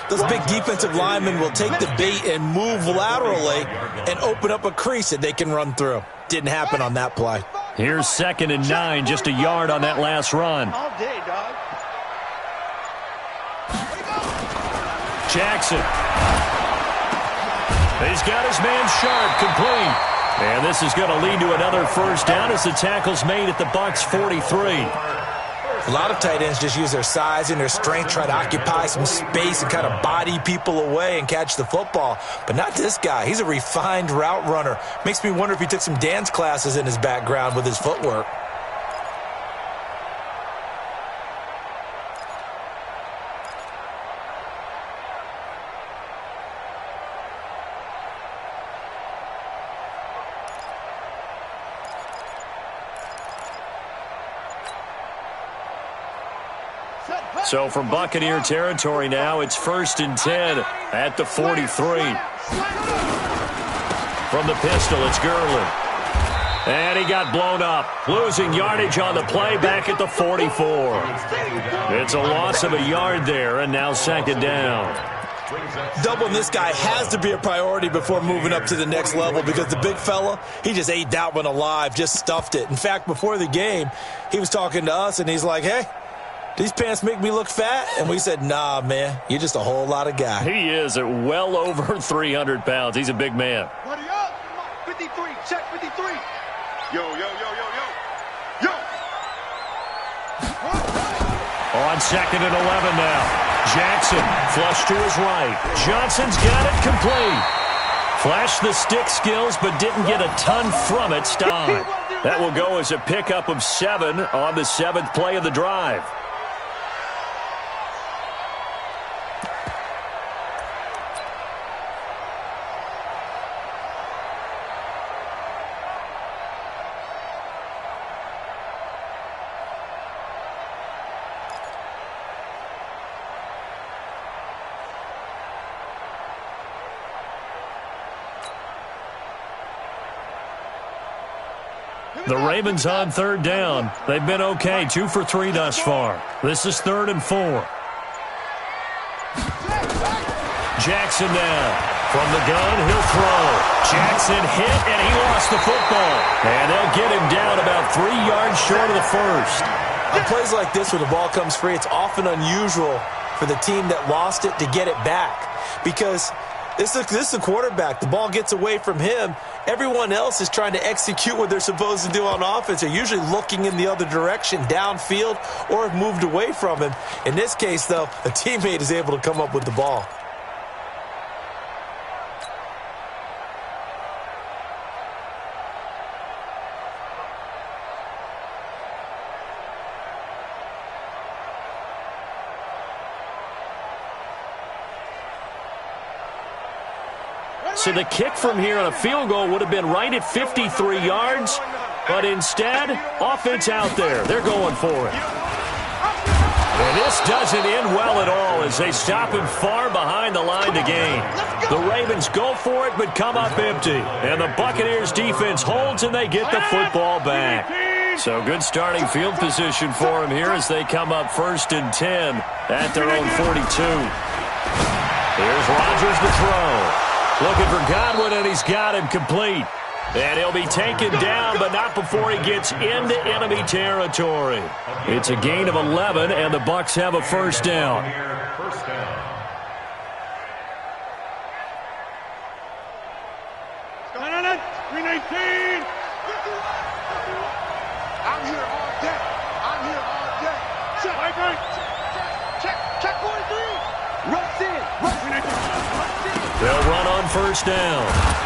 Speaker 7: those big defensive linemen will take the bait and move laterally and open up a crease that they can run through. Didn't happen on that play.
Speaker 6: Here's 2nd and 9, just a yard on that last run.
Speaker 8: All day, dog.
Speaker 6: Jackson. He's got his man Sharp, complete. And this is going to lead to another first down as the tackle's made at the Bucs 43.
Speaker 7: A lot of tight ends just use their size and their strength, try to occupy some space and kind of body people away and catch the football. But not this guy. He's a refined route runner. Makes me wonder if he took some dance classes in his background with his footwork.
Speaker 6: So from Buccaneer territory now, it's 1st and 10 at the 43. From the pistol, it's Gurley. And he got blown up, losing yardage on the play back at the 44. It's a loss of a yard there, and now 2nd down.
Speaker 7: Doubling this guy has to be a priority before moving up to the next level because the big fella, he just ate that one alive, just stuffed it. In fact, before the game, he was talking to us, and he's like, hey, these pants make me look fat? And we said, nah, man, you're just a whole lot of guy.
Speaker 6: He is at well over 300 pounds. He's a big man.
Speaker 8: Buddy up. 53. Check 53. Yo, yo, yo, yo, yo. Yo.
Speaker 6: On 2nd and 11 now. Jackson flush to his right. Johnson's got it complete. Flashed the stick skills, but didn't get a ton from it. Stop. That will go as a pickup of 7 on the 7th play of the drive. The Ravens on 3rd down. They've been okay, 2 for 3 thus far. This is 3rd and 4. Jackson now. From the gun, he'll throw. Jackson hit, and he lost the football. And they'll get him down about 3 yards short of the first.
Speaker 7: On plays like this where the ball comes free, it's often unusual for the team that lost it to get it back because this is the quarterback. The ball gets away from him. Everyone else is trying to execute what they're supposed to do on offense. They're usually looking in the other direction, downfield, or have moved away from him. In this case, though, a teammate is able to come up with the ball.
Speaker 6: So the kick from here on a field goal would have been right at 53 yards, but instead, offense out there. They're going for it. And this doesn't end well at all as they stop him far behind the line to gain. The Ravens go for it but come up empty. And the Buccaneers defense holds and they get the football back. So good starting field position for him here as they come up 1st and 10 at their own 42. Here's Rodgers to throw. Looking for Godwin, and he's got him complete. And he'll be taken down, but not before he gets into enemy territory. It's a gain of 11, and the Bucs have a first down.
Speaker 9: First down.
Speaker 8: 319. I'm here all day. I'm here all day. Check 43. Rush in.
Speaker 6: They'll run on first down.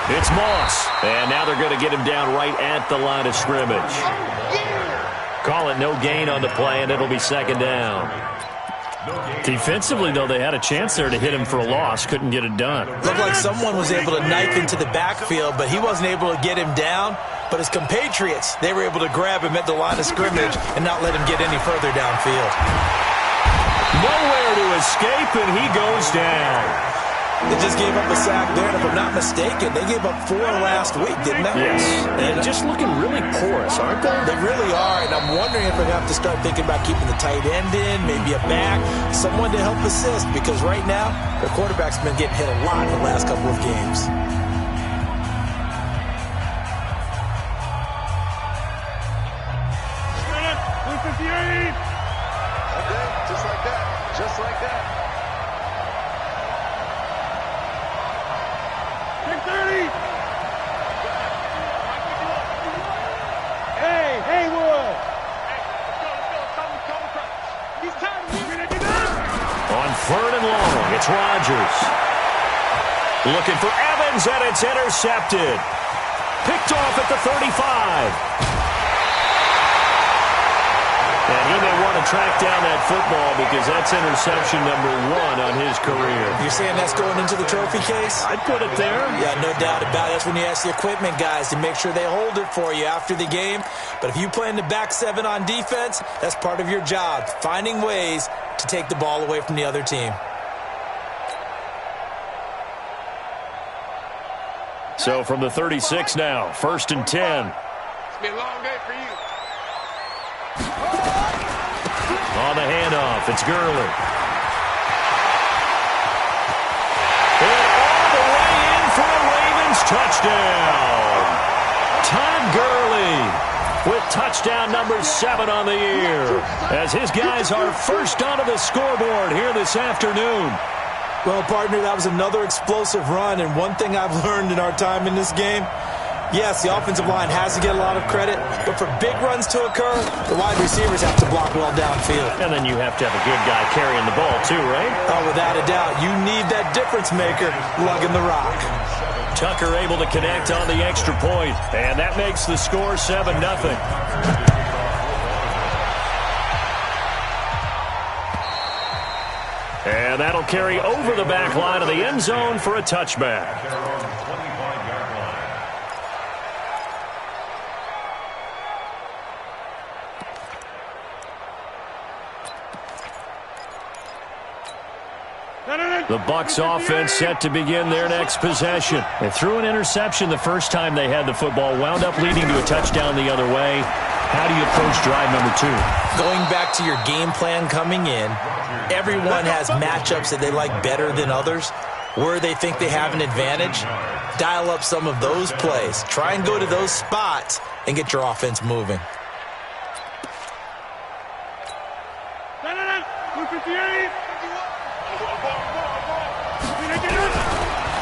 Speaker 6: It's Moss. And now they're going to get him down right at the line of scrimmage. Call it no gain on the play, and it'll be second down. Defensively, though, they had a chance there to hit him for a loss. Couldn't get it done.
Speaker 7: Looked like someone was able to knife into the backfield, but he wasn't able to get him down. But his compatriots, they were able to grab him at the line of scrimmage and not let him get any further downfield.
Speaker 6: Nowhere to escape, and he goes down.
Speaker 7: They just gave up a sack there, and if I'm not mistaken, they gave up 4 last week, didn't they?
Speaker 6: Yes. And just looking really porous, aren't they?
Speaker 7: They really are, and I'm wondering if they're going to have to start thinking about keeping the tight end in, maybe a back, someone to help assist, because right now, their quarterback's been getting hit a lot in the last couple of games.
Speaker 8: Okay, just like that. Just like that. 30. Hey, Haywood. He's tired of moving it.
Speaker 6: On third and long, it's Rodgers. Looking for Evans, and it's intercepted. Picked off at the 35. And he may want to track down that football because that's interception number 1 on his career.
Speaker 7: You're saying that's going into the trophy case?
Speaker 6: I'd put it there.
Speaker 7: Yeah, no doubt about it. That's when you ask the equipment guys to make sure they hold it for you after the game. But if you play in the back 7 on defense, that's part of your job, finding ways to take the ball away from the other team.
Speaker 6: So from the 36 now, 1st and 10.
Speaker 8: It's been a long day for you.
Speaker 6: On the handoff, it's Gurley. And all the way in for a Ravens touchdown. Todd Gurley with touchdown number 7 on the year, as his guys are first onto the scoreboard here this afternoon.
Speaker 7: Well, partner, that was another explosive run, and one thing I've learned in our time in this game, yes, the offensive line has to get a lot of credit, but for big runs to occur, the wide receivers have to block well downfield.
Speaker 6: And then you have to have a good guy carrying the ball too, right?
Speaker 7: Oh, without a doubt. You need that difference maker lugging the rock.
Speaker 6: Tucker able to connect on the extra point, and that makes the score 7-0. And that'll carry over the back line of the end zone for a touchback. The Bucs offense set to begin their next possession. They threw an interception the first time they had the football, wound up leading to a touchdown the other way. How do you approach drive number 2?
Speaker 7: Going back to your game plan coming in, everyone has matchups that they like better than others. Where they think they have an advantage, dial up some of those plays. Try and go to those spots and get your offense moving.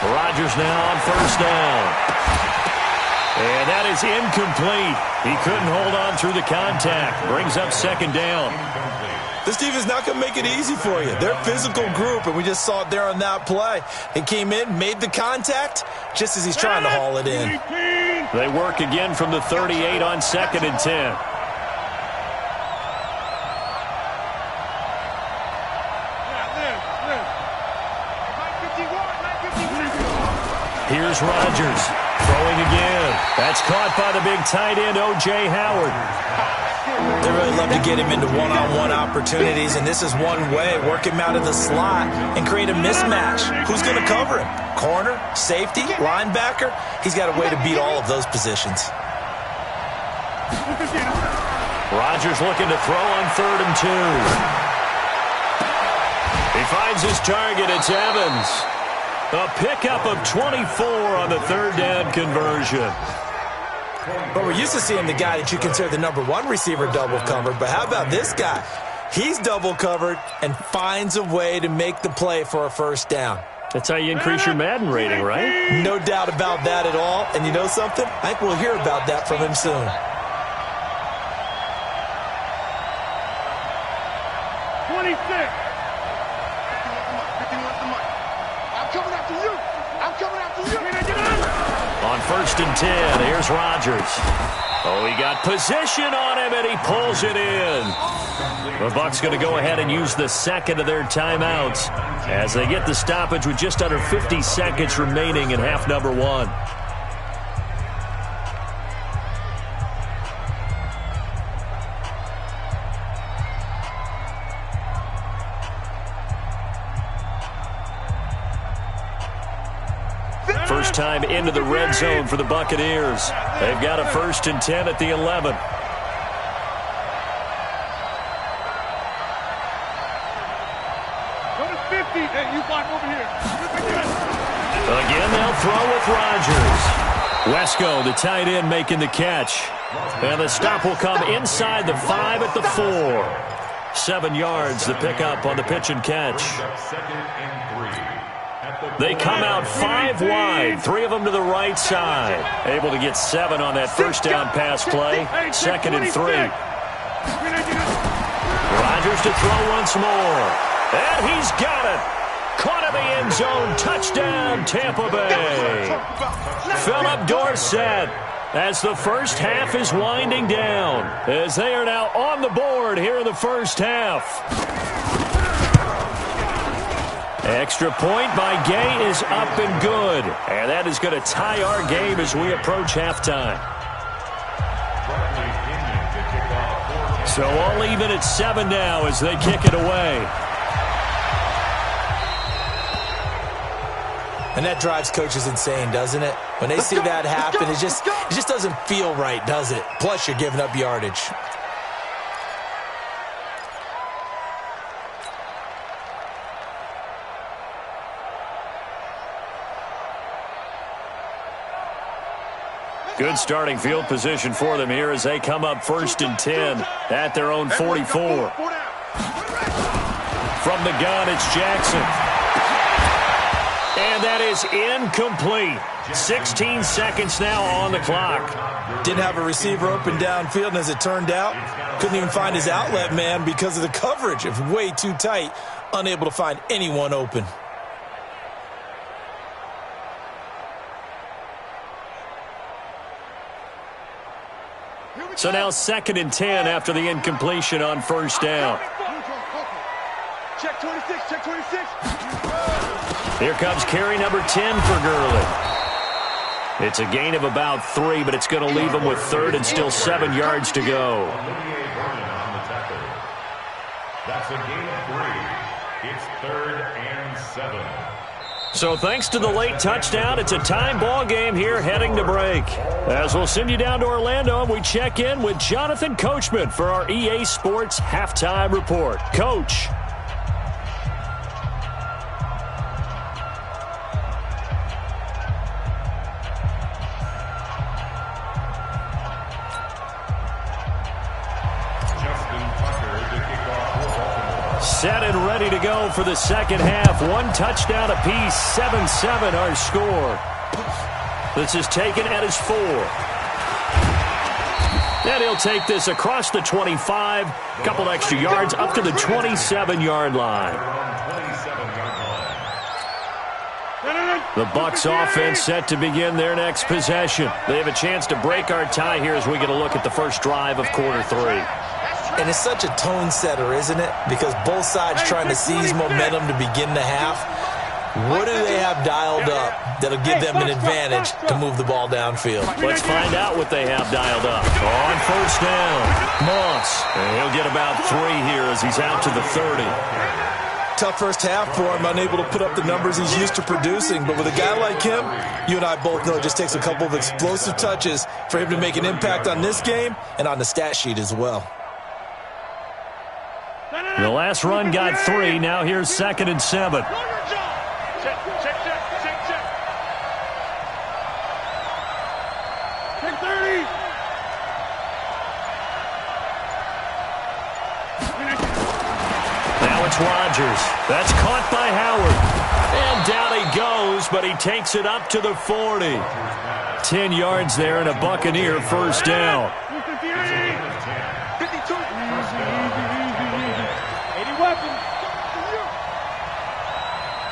Speaker 6: Rodgers now on first down. And that is incomplete. He couldn't hold on through the contact. Brings up second down.
Speaker 7: This team is not going to make it easy for you. They're a physical group, and we just saw it there on that play. He came in, made the contact, just as he's trying to haul it in.
Speaker 6: They work again from the 38 on 2nd and 10. Here's Rodgers throwing again. That's caught by the big tight end, O.J. Howard.
Speaker 7: They really love to get him into one-on-one opportunities, and this is one way. Work him out of the slot and create a mismatch. Who's going to cover him? Corner, safety, linebacker? He's got a way to beat all of those positions.
Speaker 6: Rodgers looking to throw on 3rd and 2. He finds his target. It's Evans. A pickup of 24 on the 3rd down conversion.
Speaker 7: But we're used to seeing the guy that you consider the #1 receiver double covered. But how about this guy? He's double covered and finds a way to make the play for a first down.
Speaker 6: That's how you increase your Madden rating, right?
Speaker 7: No doubt about that at all. And you know something? I think we'll hear about that from him soon.
Speaker 8: 26. 51's the money. I'm coming after you. I'm coming after you.
Speaker 6: On 1st and 10, here's Rodgers. Oh, he got position on him, and he pulls it in. The Bucs going to go ahead and use the second of their timeouts as they get the stoppage with just under 50 seconds remaining in half number 1. First time into the red zone for the Buccaneers. They've got a 1st and 10 at the 11.
Speaker 8: Go to 50. Hey, you block over here.
Speaker 6: Again, they'll throw with Rodgers. Wesco, the tight end, making the catch. And the stop will come inside the 5 at the 4. 7 yards, the pickup on the pitch and catch. They come out 5 wide, 3 of them to the right side. Able to get 7 on that first down pass play. 2nd and 3. Rodgers to throw once more. And he's got it. Caught in the end zone. Touchdown, Tampa Bay. Philip Dorsett, as the first half is winding down, as they are now on the board here in the first half. Extra point by Gay is up and good. And that is going to tie our game as we approach halftime. So all even at 7 now as they kick it away.
Speaker 7: And that drives coaches insane, doesn't it? When they see that happen, it just doesn't feel right, does it? Plus, you're giving up yardage.
Speaker 6: Good starting field position for them here as they come up 1st and 10 at their own 44. From the gun, it's Jackson. And that is incomplete. 16 seconds now on the clock.
Speaker 7: Didn't have a receiver open downfield, and as it turned out, couldn't even find his outlet man because of the coverage. It was way too tight, unable to find anyone open.
Speaker 6: So now 2nd and 10 after the incompletion on first down.
Speaker 8: Check 26, check 26.
Speaker 6: Here comes carry number 10 for Gurley. It's a gain of about 3, but it's going to leave him with 3rd and still 7 yards to go.
Speaker 9: That's a gain of 3. It's 3rd and 7.
Speaker 6: So thanks to the late touchdown, it's a time ball game here heading to break. As we'll send you down to Orlando, we check in with Jonathan Coachman for our EA Sports Halftime Report. Coach. Set and ready to go for the second half. 1 touchdown apiece, 7-7 our score. This is taken at his 4. And he'll take this across the 25, couple extra yards up to the 27-yard line. The Bucs offense set to begin their next possession. They have a chance to break our tie here as we get a look at the first drive of quarter 3.
Speaker 7: And it's such a tone setter, isn't it? Because both sides trying to seize momentum to begin the half. What do they have dialed up that'll give them an advantage to move the ball downfield?
Speaker 6: Let's find out what they have dialed up. On first down, Moss. And he'll get about 3 here as he's out to the 30.
Speaker 7: Tough first half for him, unable to put up the numbers he's used to producing. But with a guy like him, you and I both know it just takes a couple of explosive touches for him to make an impact on this game and on the stat sheet as well.
Speaker 6: The last run got 3. Now here's 2nd and 7.
Speaker 8: Check. Check 30.
Speaker 6: Rodgers. That's caught by Howard. And down he goes, but he takes it up to the 40. 10 yards there and a Buccaneer first down.
Speaker 8: 52. 80 weapons.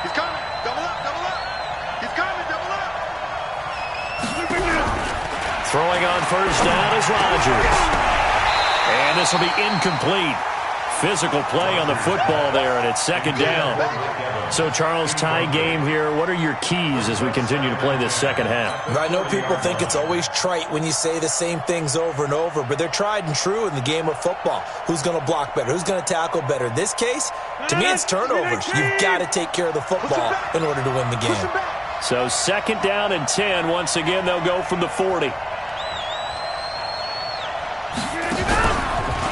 Speaker 8: He's coming. Double up, double up. He's coming, double up.
Speaker 6: Throwing on first down is Rodgers. And this will be incomplete. Physical play on the football there, and it's second down. So, Charles, tie game here. What are your keys as we continue to play this second half?
Speaker 7: I know people think it's always trite when you say the same things over and over, but they're tried and true in the game of football. Who's going to block better? Who's going to tackle better? In this case, to me, it's turnovers. You've got to take care of the football in order to win the game.
Speaker 6: So, second down and 10. Once again, they'll go from the 40.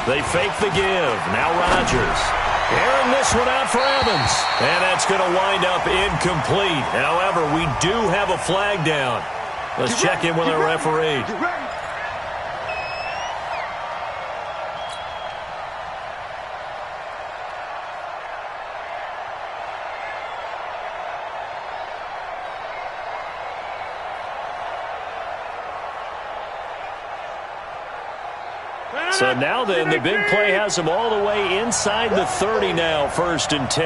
Speaker 6: They fake the give. Now Rodgers. Airing this one out for Evans. And that's going to wind up incomplete. However, we do have a flag down. Let's check in with our referee. So now then, the big play has them all the way inside the 30 now, first and 10.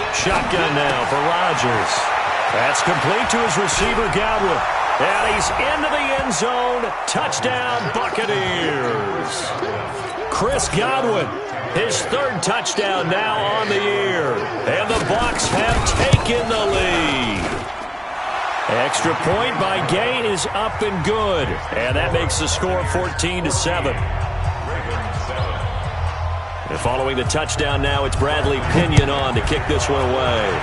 Speaker 6: Shotgun now for Rodgers. That's complete to his receiver, Godwin. And he's into the end zone. Touchdown, Buccaneers. Chris Godwin, his third touchdown now on the year. And the Bucs have taken the lead. Extra point by Gay is up and good. And that makes the score 14-7. And following the touchdown now, it's Bradley Pinion on to kick this one away.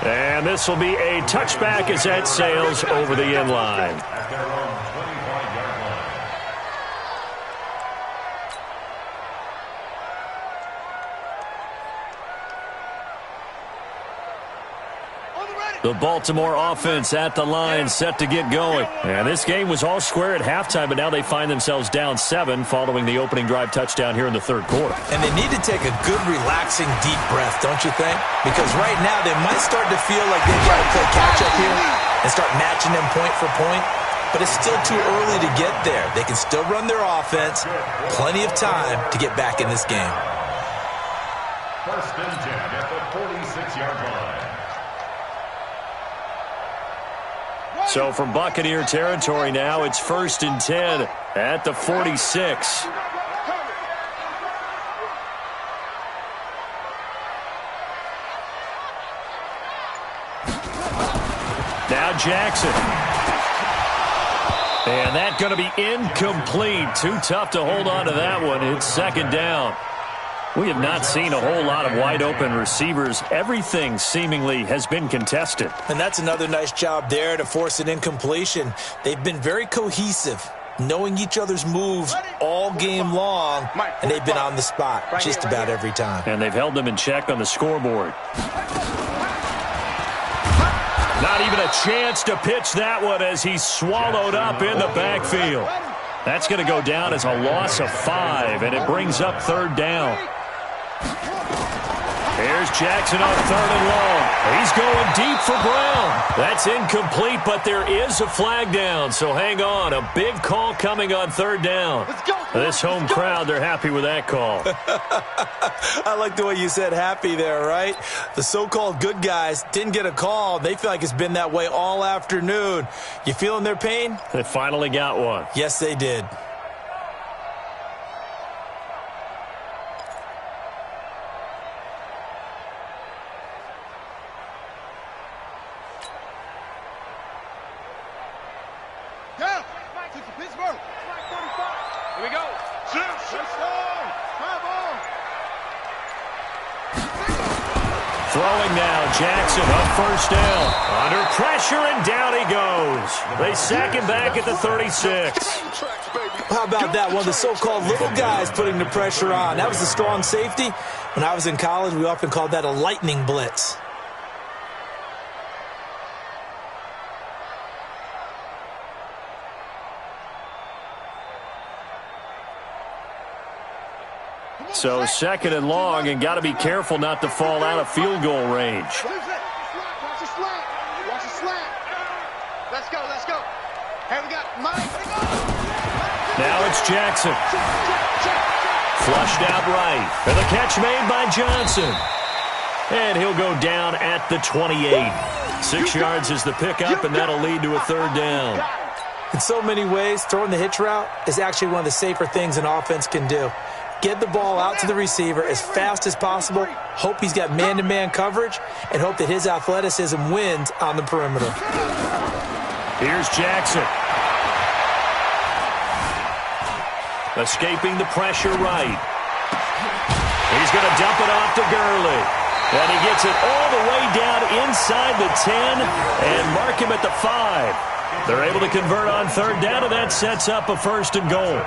Speaker 6: And this will be a touchback as that sails over the end line. The Baltimore offense at the line, set to get going. And this game was all square at halftime, but now they find themselves down 7 following the opening drive touchdown here in the third quarter.
Speaker 7: And they need to take a good, relaxing, deep breath, don't you think? Because right now they might start to feel like they've got to play catch-up here and start matching them point for point. But it's still too early to get there. They can still run their offense. Plenty of time to get back in this game.
Speaker 9: First and 10 at the 46-yard line.
Speaker 6: So from Buccaneer territory now, it's first and 10 at the 46. Now Jackson. And that's going to be incomplete. Too tough to hold on to that one. It's second down. We have not seen a whole lot of wide-open receivers. Everything seemingly has been contested.
Speaker 7: And that's another nice job there to force an incompletion. They've been very cohesive, knowing each other's moves all game long, and they've been on the spot just about every time.
Speaker 6: And they've held them in check on the scoreboard. Not even a chance to pitch that one as he's swallowed up in the backfield. That's going to go down as a loss of 5, and it brings up third down. Here's Jackson on third and long. He's going deep for Brown. That's incomplete, but there is a flag down, so hang on. A big call coming on third down. This home crowd, they're happy with that call.
Speaker 7: I like the way you said happy there, right? The so-called good guys didn't get a call. They feel like it's been that way all afternoon. You feeling their pain?
Speaker 6: They finally got one.
Speaker 7: Yes, they did.
Speaker 6: Throwing now, Jackson on first down. Under pressure, and down he goes. They sack him back at the 36.
Speaker 7: How about that? One of the so-called little guys putting the pressure on. That was a strong safety. When I was in college, we often called that a lightning blitz.
Speaker 6: So 2nd and long, and got to be careful not to fall out of field goal range.
Speaker 8: Watch the slant. Watch the slant. Let's go. Here we got Mike.
Speaker 6: Now it's Jackson. Flushed out right. And the catch made by Johnson. And he'll go down at the 28. 6 yards is the pickup, and that'll lead to a 3rd down.
Speaker 7: In so many ways, throwing the hitch route is actually one of the safer things an offense can do. Get the ball out to the receiver as fast as possible, hope he's got man-to-man coverage, and hope that his athleticism wins on the perimeter.
Speaker 6: Here's Jackson. Escaping the pressure right. He's going to dump it off to Gurley. And he gets it all the way down inside the 10 and mark him at the 5. They're able to convert on 3rd down, and that sets up a 1st and goal.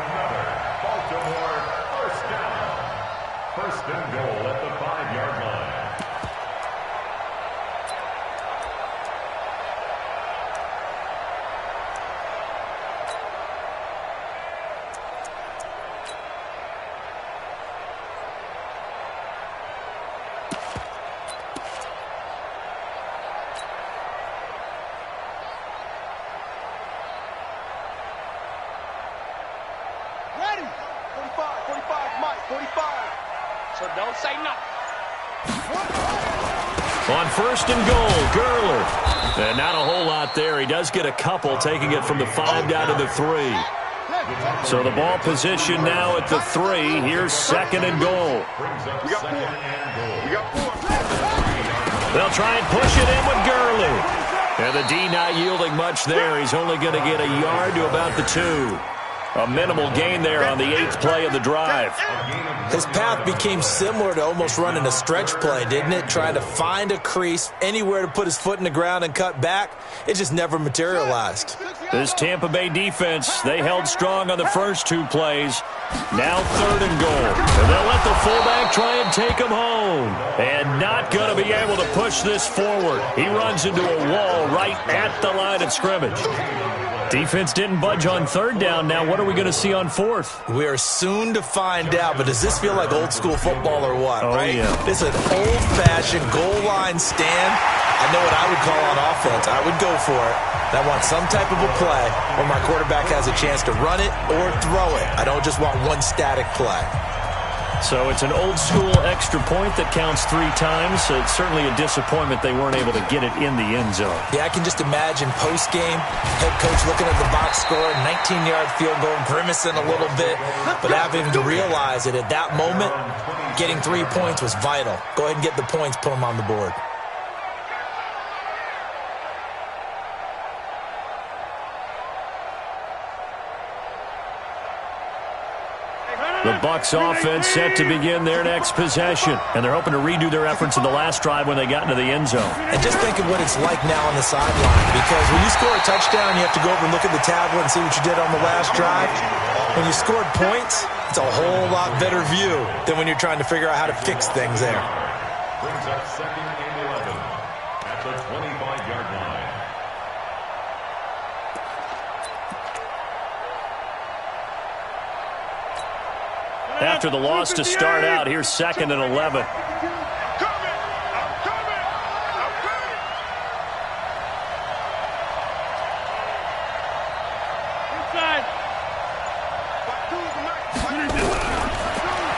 Speaker 9: Baltimore, 1st down. 1st and goal at the 5-yard line.
Speaker 8: Ready. 45, Mike. 45. So don't say nothing.
Speaker 6: On 1st and goal, Gurley. And not a whole lot there. He does get a couple, taking it from the 5 down to the 3. So the ball position now at the 3. Here's 2nd and goal.
Speaker 8: We got 4.
Speaker 6: They'll try and push it in with Gurley. And the D not yielding much there. He's only going to get a yard to about the 2. A minimal gain there on the 8th play of the drive.
Speaker 7: His path became similar to almost running a stretch play, didn't it? Trying to find a crease, anywhere to put his foot in the ground and cut back. It just never materialized.
Speaker 6: This Tampa Bay defense, they held strong on the first 2 plays. Now 3rd and goal. And they'll let the fullback try and take him home. And not going to be able to push this forward. He runs into a wall right at the line of scrimmage. Defense didn't budge on 3rd down. Now what are we going to see on 4th?
Speaker 7: We are soon to find out, but does this feel like old school football or what?
Speaker 6: Oh,
Speaker 7: right?
Speaker 6: yeah.
Speaker 7: It's an old-fashioned goal line stand. I know what I would call on offense. I would go for it. I want some type of a play where my quarterback has a chance to run it or throw it. I don't just want one static play.
Speaker 6: So it's an old-school extra point that counts 3 times. So it's certainly a disappointment they weren't able to get it in the end zone.
Speaker 7: Yeah, I can just imagine post-game, head coach looking at the box score, 19-yard field goal, grimacing a little bit, but having to realize that at that moment, getting 3 points was vital. Go ahead and get the points, put them on the board.
Speaker 6: The Bucs offense set to begin their next possession, and they're hoping to redo their efforts in the last drive when they got into the end zone.
Speaker 7: And just think of what it's like now on the sideline, because when you score a touchdown, you have to go over and look at the tablet and see what you did on the last drive. When you scored points, it's a whole lot better view than when you're trying to figure out how to fix things there.
Speaker 9: Brings up 2nd and 11 at the 25-yard line.
Speaker 6: After the loss to start out, here's 2nd and 11.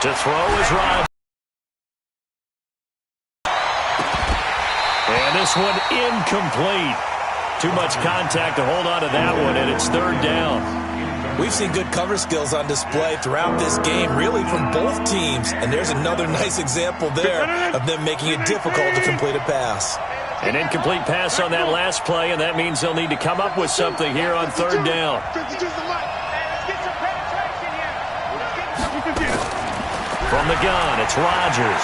Speaker 6: To throw is Rod. And this one incomplete. Too much contact to hold on to that one, and it's 3rd down.
Speaker 7: We've seen good cover skills on display throughout this game, really from both teams. And there's another nice example there of them making it difficult to complete a pass.
Speaker 6: An incomplete pass on that last play, and that means they'll need to come up with something here on 3rd down. From the gun, it's Rodgers.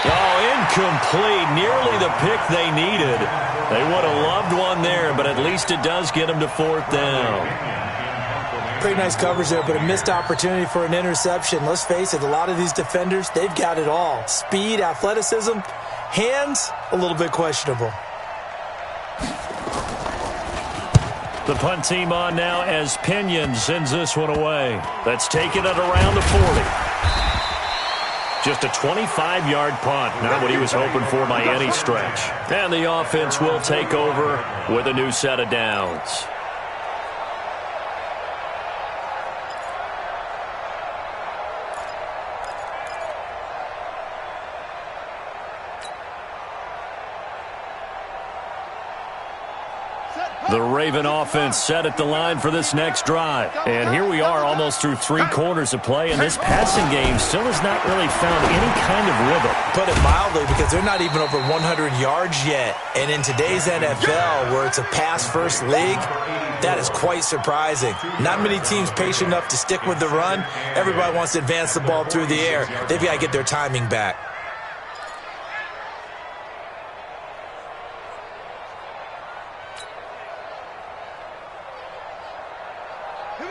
Speaker 6: Oh, incomplete. Nearly the pick they needed. They would have loved one there, but at least it does get them to 4th down.
Speaker 7: Pretty nice coverage there, but a missed opportunity for an interception. Let's face it, a lot of these defenders, they've got it all. Speed, athleticism, hands, a little bit questionable.
Speaker 6: The punt team on now as Pinion sends this one away. That's taken at around the 40. Just a 25-yard punt. Not what he was hoping for by any stretch. And the offense will take over with a new set of downs. The Raven offense set at the line for this next drive. And here we are almost through 3 quarters of play, and this passing game still has not really found any kind of rhythm.
Speaker 7: Put it mildly, because they're not even over 100 yards yet. And in today's NFL, where it's a pass-first league, that is quite surprising. Not many teams patient enough to stick with the run. Everybody wants to advance the ball through the air. They've got to get their timing back.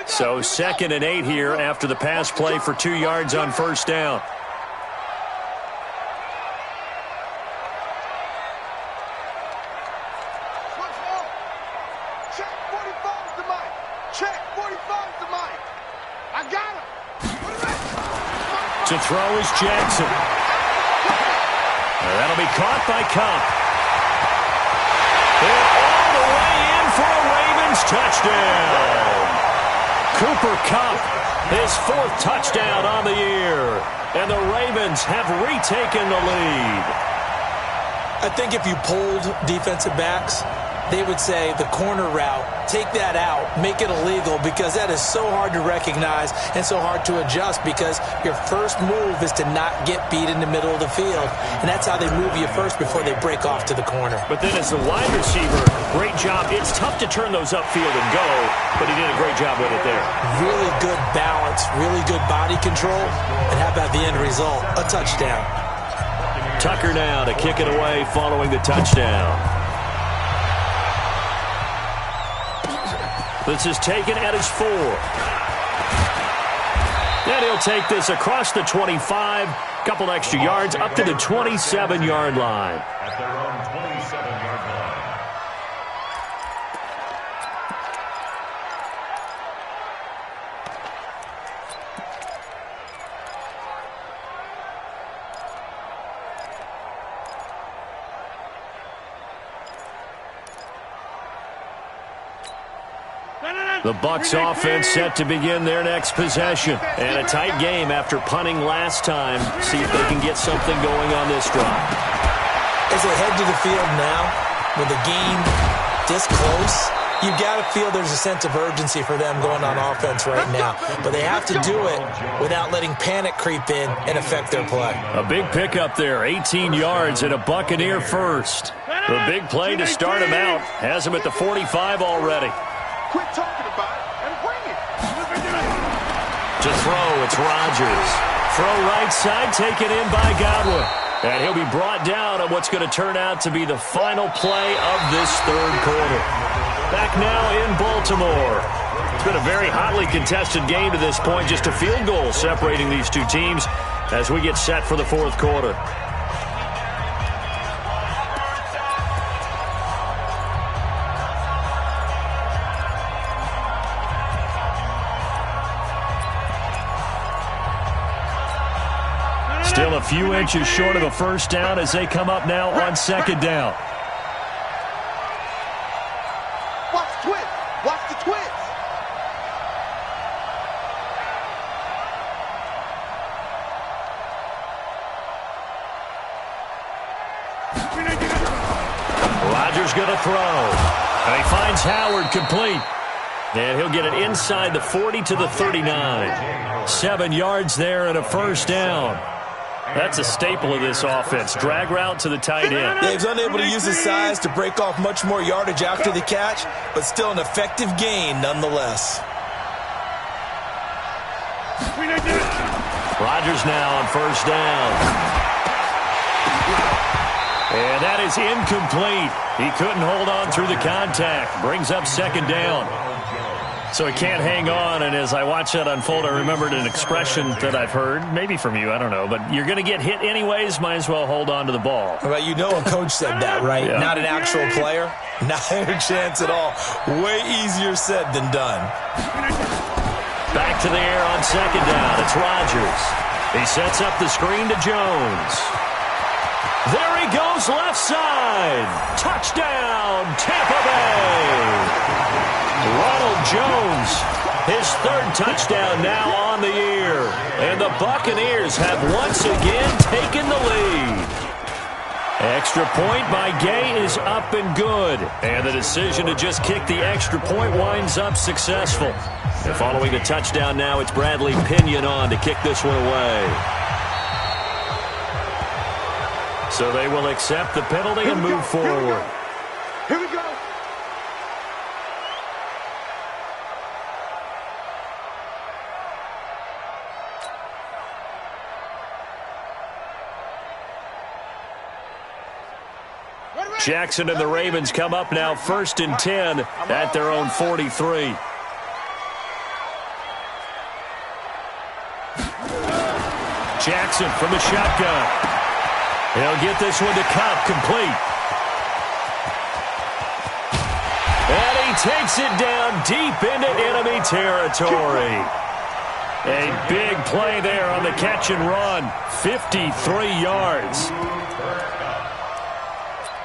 Speaker 6: So 2nd and 8 here after the pass play for 2 yards on first down.
Speaker 8: Check 45's the mic. Check 45's the mic. I got him.
Speaker 6: To throw is Jackson. That'll be caught by Cup. And all the way in for a Ravens touchdown. Cooper Kupp, his 4th touchdown on the year. And the Ravens have retaken the lead.
Speaker 7: I think if you polled defensive backs, they would say the corner route, take that out, make it illegal, because that is so hard to recognize and so hard to adjust, because your first move is to not get beat in the middle of the field. And that's how they move you first before they break off to the corner.
Speaker 6: But then as a wide receiver, great job. It's tough to turn those upfield and go, but he did a great job with it there.
Speaker 7: Really good balance, really good body control, and how about the end result? A touchdown.
Speaker 6: Tucker now to kick it away following the touchdown. This is taken at his 4. And he'll take this across the 25. Couple extra yards up to the 27-yard line.
Speaker 9: At their own 27-yard line.
Speaker 6: The Bucs offense set to begin their next possession. And a tight game after punting last time. See if they can get something going on this drive.
Speaker 7: As they head to the field now, with the game this close, you've got to feel there's a sense of urgency for them going on offense right now. But they have to do it without letting panic creep in and affect their play.
Speaker 6: A big pickup there, 18 yards and a Buccaneer first. The big play to start him out has him at the 45 already.
Speaker 8: Quit talking about it and bring it.
Speaker 6: To throw, it's Rodgers. Throw right side, taken in by Godwin. And he'll be brought down on what's going to turn out to be the final play of this 3rd quarter. Back now in Baltimore. It's been a very hotly contested game to this point. Just a field goal separating these two teams as we get set for the 4th quarter. Still a few inches short of a first down as they come up now on 2nd down.
Speaker 8: Watch the twist. Watch the twist.
Speaker 6: Rodgers going to throw. And he finds Howard complete. And he'll get it inside the 40 to the 39. 7 yards there and a first down. That's a staple of this offense. Drag route to the tight end.
Speaker 7: Yeah, he's unable to use his size to break off much more yardage after the catch, but still an effective gain nonetheless.
Speaker 6: Rodgers now on first down. And that is incomplete. He couldn't hold on through the contact. Brings up 2nd down. So he can't hang on, and as I watch that unfold, I remembered an expression that I've heard, maybe from you, I don't know, but you're going to get hit anyways, might as well hold on to the ball.
Speaker 7: Well, you know a coach said that, right?
Speaker 6: Yeah.
Speaker 7: Not an actual player. Not a chance at all. Way easier said than done.
Speaker 6: Back to the air on second down. It's Rodgers. He sets up the screen to Jones. There he goes, left side. Touchdown, Tampa Bay. Ronald Jones, his third touchdown now on the year. And the Buccaneers have once again taken the lead. Extra point by Gay is up and good. And the decision to just kick the extra point winds up successful. And following the touchdown now, it's Bradley Pinion on to kick this one away. So they will accept the penalty and move forward.
Speaker 8: Here we go.
Speaker 6: Jackson and the Ravens come up now 1st and 10 at their own 43. Jackson from the shotgun. He'll get this one to Cup, complete. And he takes it down deep into enemy territory. A big play there on the catch and run. 53 yards.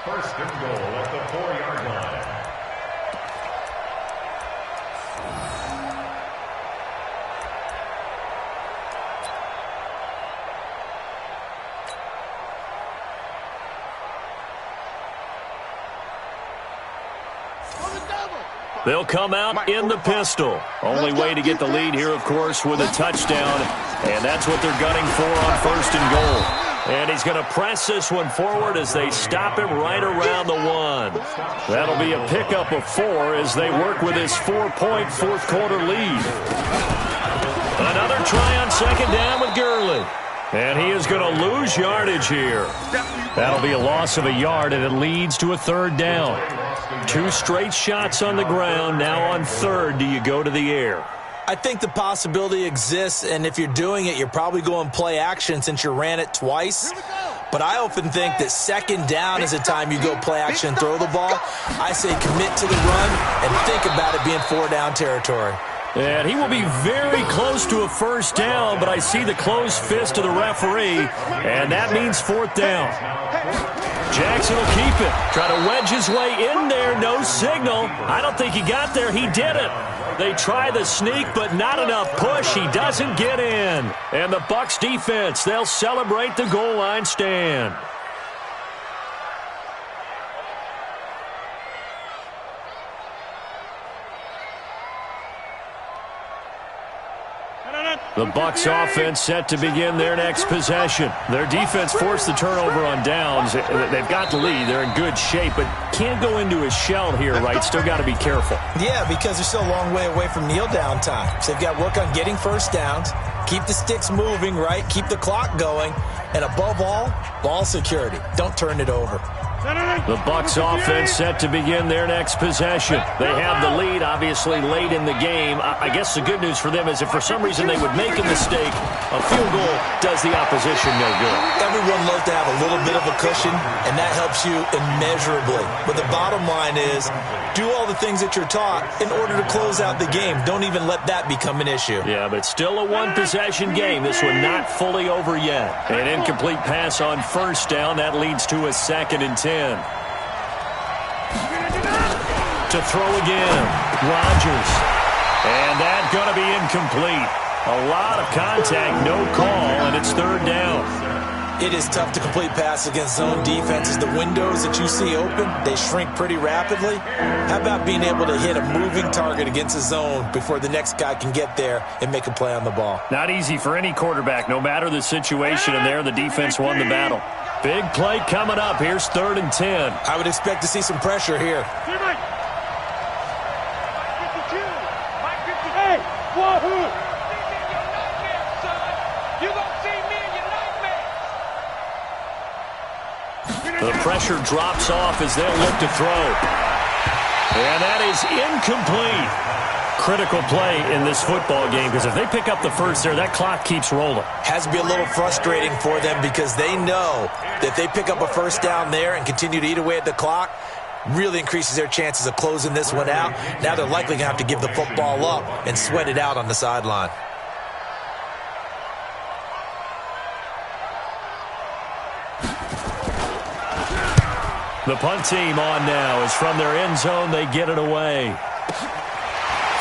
Speaker 9: First and goal at the 4-yard line.
Speaker 6: They'll come out in the pistol. Only way to get the lead here, of course, with a touchdown. And that's what they're gunning for on 1st and goal. And he's going to press this one forward as they stop him right around the 1. That'll be a pickup of 4 as they work with his 4-point fourth-quarter lead. Another try on second down with Gurley. And he is going to lose yardage here. That'll be a loss of a yard, and it leads to a 3rd down. 2 straight shots on the ground. Now on 3rd, do you go to the air?
Speaker 7: I think the possibility exists, and if you're doing it, you're probably going play action since you ran it twice. But I often think that second down is the time you go play action and throw the ball. I say commit to the run and think about it being 4-down territory.
Speaker 6: And he will be very close to a 1st down, but I see the closed fist of the referee, and that means 4th down. Jackson will keep it. Try to wedge his way in there. No signal. I don't think he got there. He did it. They try the sneak, but not enough push. He doesn't get in. And the Bucs defense, they'll celebrate the goal line stand. The Bucs offense set to begin their next possession. Their defense forced the turnover on downs. They've got the lead. They're in good shape, but can't go into a shell here, right? Still got to be careful.
Speaker 7: Yeah, because they're still a long way away from kneel down time. So they've got to work on getting 1st downs, keep the sticks moving, right? Keep the clock going, and above all, ball security. Don't turn it over.
Speaker 6: The Bucs offense set to begin their next possession. They have the lead, obviously, late in the game. I guess the good news for them is if for some reason they would make a mistake, a field goal does the opposition no good.
Speaker 7: Everyone loves to have a little bit of a cushion, and that helps you immeasurably. But the bottom line is, do all the things that you're taught in order to close out the game. Don't even let that become an issue.
Speaker 6: Yeah, but still a one-possession game. This one not fully over yet. An incomplete pass on 1st down. That leads to a 2nd and 10. To throw again, Rodgers. And that's going to be incomplete. A lot of contact, no call, and it's 3rd down.
Speaker 7: It is tough to complete pass against zone defenses. The windows that you see open, they shrink pretty rapidly. How about being able to hit a moving target against a zone before the next guy can get there and make a play on the ball?
Speaker 6: Not easy for any quarterback, no matter the situation, and there the defense won the battle. Big play coming up. Here's 3rd and 10.
Speaker 7: I would expect to see some pressure here.
Speaker 8: Hey, wahoo!
Speaker 6: The pressure drops off as they'll look to throw. And that is incomplete. critical play in this football game because if they pick up the first there, that clock keeps rolling.
Speaker 7: Has to be a little frustrating for them because they know that they pick up a first down there and continue to eat away at the clock, really increases their chances of closing this one out. Now they're likely going to have to give the football up and sweat it out on the sideline.
Speaker 6: The punt team on now is from their end zone. They get it away.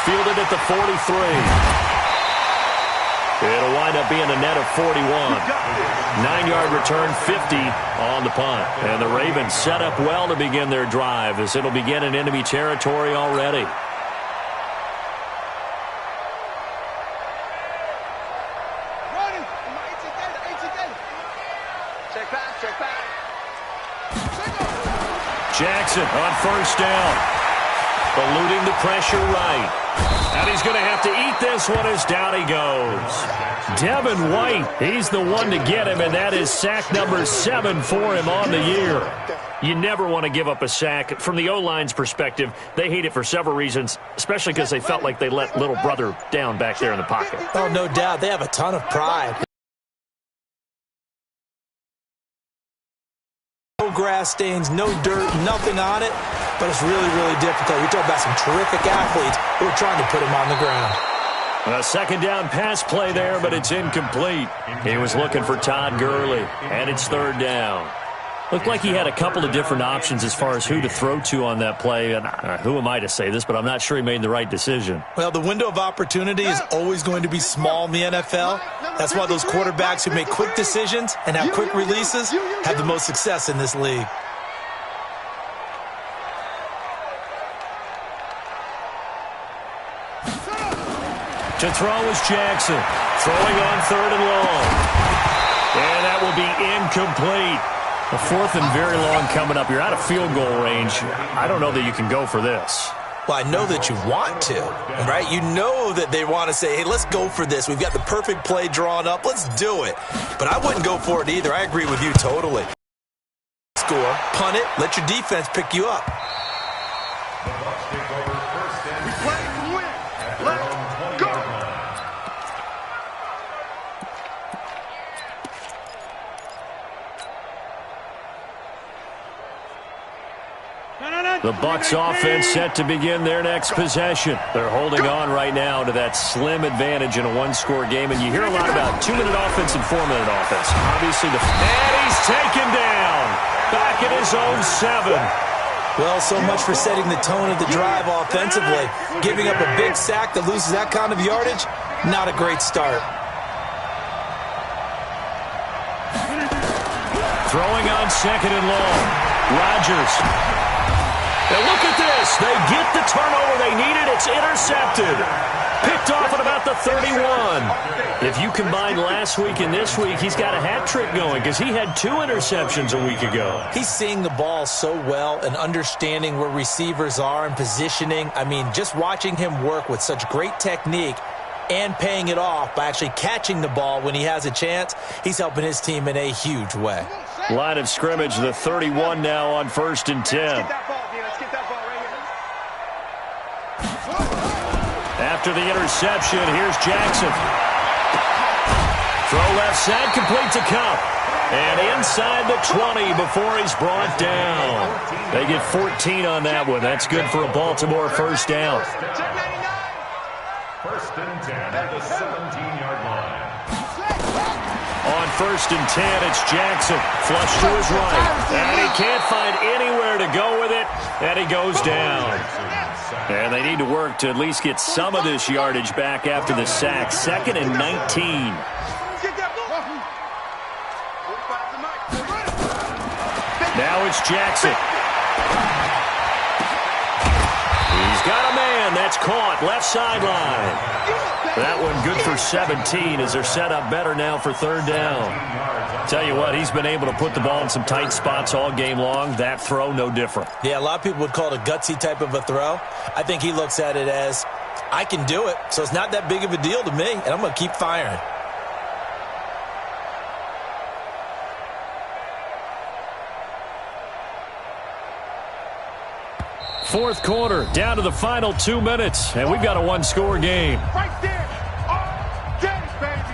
Speaker 6: Fielded at the 43. It'll wind up being a net of 41. 9-yard return, 50 on the punt. And the Ravens set up well to begin their drive as it'll begin in enemy territory already. Jackson on first down. Eluding the pressure right. And he's going to have to eat this one as down he goes. Devin White, he's the one to get him, and that is sack number 7 for him on the year. You never want to give up a sack. From the O-line's perspective, they hate it for several reasons, especially because they felt like they let little brother down back there in the pocket.
Speaker 7: Oh, no doubt. They have a ton of pride. No grass stains, no dirt, nothing on it, but it's really, really difficult. You're talking about some terrific athletes who are trying to put him on the ground.
Speaker 6: A second down pass play there, but it's incomplete. He was looking for Todd Gurley, and it's third down. Looked like he had a couple of different options as far as who to throw to on that play. And who am I to say this, but I'm not sure he made the right decision.
Speaker 7: Well, the window of opportunity is always going to be small in the NFL. That's why those quarterbacks who make quick decisions and have quick releases have the most success in this league.
Speaker 6: To throw is Jackson. Throwing on third and long. And that will be incomplete. A fourth and very long coming up. You're out of field goal range. I don't know that you can go for this.
Speaker 7: Well, I know that you want to, right? You know that they want to say, hey, let's go for this. We've got the perfect play drawn up. Let's do it. But I wouldn't go for it either. I agree with you totally. Score, punt it, let your defense pick you up.
Speaker 9: The Bucs take over first and 10.
Speaker 8: Play to win. Let's go.
Speaker 6: The Bucs offense set to begin their next possession. They're holding on right now to that slim advantage in a one-score game, and you hear a lot about 2-minute offense and 4-minute offense. Obviously, and he's taken down back at his own 7.
Speaker 7: Well, so much for setting the tone of the drive offensively. Giving up a big sack that loses that kind of yardage, not a great start.
Speaker 6: Throwing on second and long. Rodgers. Now look at this. They get the turnover they needed. It's intercepted. Picked off at about the 31. If you combine last week and this week, he's got a hat trick going because he had 2 interceptions a week ago.
Speaker 7: He's seeing the ball so well and understanding where receivers are and positioning. I mean, just watching him work with such great technique and paying it off by actually catching the ball when he has a chance, he's helping his team in a huge way.
Speaker 6: Line of scrimmage, the 31 now on first and 10. After the interception, here's Jackson. Throw left side, complete to Cup. And inside the 20 before he's brought down. They get 14 on that one. That's good for a Baltimore first down.
Speaker 9: First and 10 at the 17-yard line.
Speaker 6: On first and 10, it's Jackson. Flush to his right. And he can't find anywhere to go with it. And he goes down. And they need to work to at least get some of this yardage back after the sack. 2nd and 19. Now it's Jackson. He's got a man. That's caught. Left sideline. That one good for 17 as they're set up better now for third down. Tell you what, he's been able to put the ball in some tight spots all game long. That throw, no different.
Speaker 7: Yeah, a lot of people would call it a gutsy type of a throw. I think he looks at it as, I can do it, so it's not that big of a deal to me, and I'm going to keep firing.
Speaker 6: Fourth quarter, down to the final 2 minutes, and we've got a one-score game.
Speaker 8: Right there. All day, baby.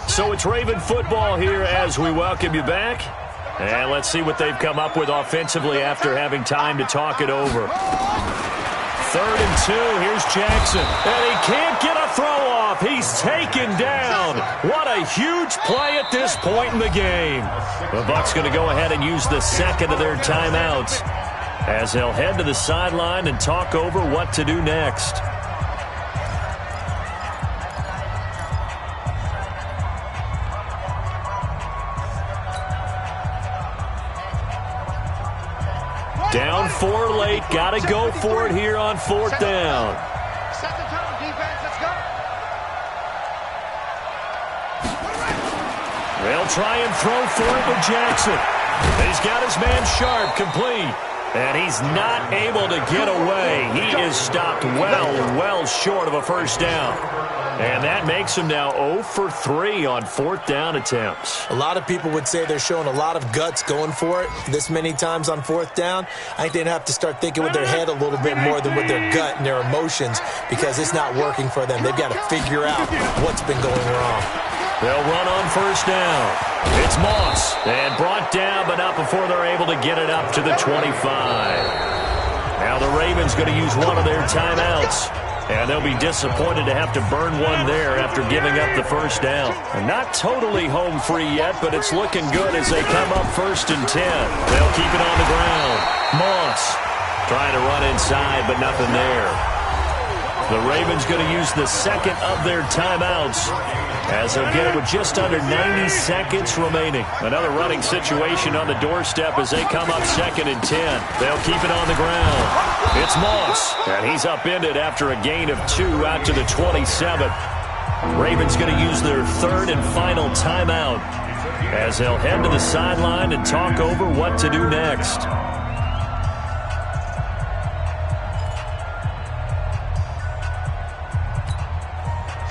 Speaker 6: So it's Raven football here as we welcome you back. And let's see what they've come up with offensively after having time to talk it over. 3rd and 2. Here's Jackson. And he can't get a throw off. He's taken down. What a huge play at this point in the game. The Bucs going to go ahead and use the second of their timeouts as they'll head to the sideline and talk over what to do next. Down 4 late. Got to go for it here on 4th down.
Speaker 8: Set the tone, defense. Let's go.
Speaker 6: They'll try and throw for it with Jackson. He's got his man Sharp complete. And he's not able to get away. He is stopped well short of a first down. And that makes him now 0 for 3 on 4th down attempts.
Speaker 7: A lot of people would say they're showing a lot of guts going for it this many times on 4th down. I think they'd have to start thinking with their head a little bit more than with their gut and their emotions because it's not working for them. They've got to figure out what's been going wrong.
Speaker 6: They'll run on first down. It's Moss. And brought down, but not before they're able to get it up to the 25. Now the Ravens going to use one of their timeouts. And they'll be disappointed to have to burn one there after giving up the first down. And not totally home free yet, but it's looking good as they come up 1st and 10. They'll keep it on the ground. Moss trying to run inside, but nothing there. The Ravens going to use the second of their timeouts as they'll get it with just under 90 seconds remaining. Another running situation on the doorstep as they come up 2nd and 10. They'll keep it on the ground. It's Moss, and he's upended after a gain of 2 out to the 27. Ravens going to use their 3rd and final timeout as they'll head to the sideline and talk over what to do next.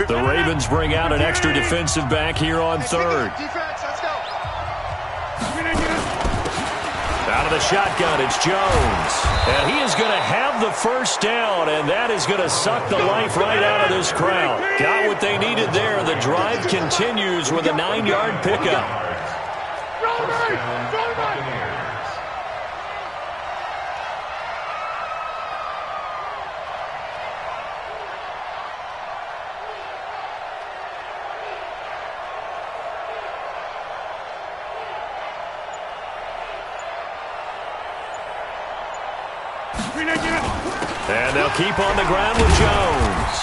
Speaker 6: The Ravens bring out an extra defensive back here on 3rd.
Speaker 8: Defense, let's go.
Speaker 6: Out of the shotgun, it's Jones. And he is going to have the first down, and that is going to suck the life right out of this crowd. Got what they needed there. The drive continues with a 9-yard pickup. And they'll keep on the ground with Jones.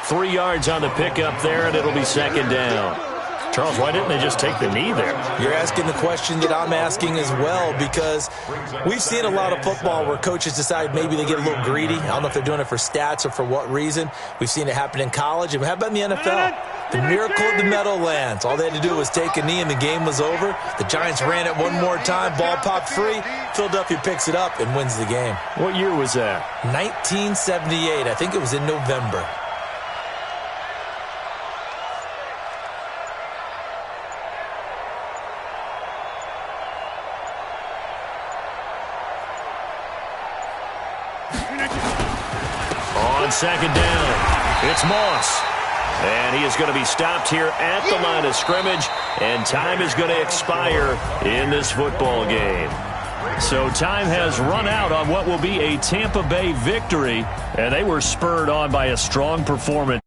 Speaker 6: 3 yards on the pickup there, and it'll be 2nd down. Charles, why didn't they just take the knee there?
Speaker 7: You're asking the question that I'm asking as well, because we've seen a lot of football where coaches decide maybe they get a little greedy. I don't know if they're doing it for stats or for what reason. We've seen it happen in college, and how about in the NFL? The miracle of the Meadowlands. All they had to do was take a knee, and the game was over. The Giants ran it one more time. Ball popped free. Philadelphia picks it up and wins the game.
Speaker 6: What year was that?
Speaker 7: 1978. I think it was in November.
Speaker 6: On 2nd down, it's Moss. And he is going to be stopped here at the line of scrimmage, and time is going to expire in this football game. So time has run out on what will be a Tampa Bay victory, and they were spurred on by a strong performance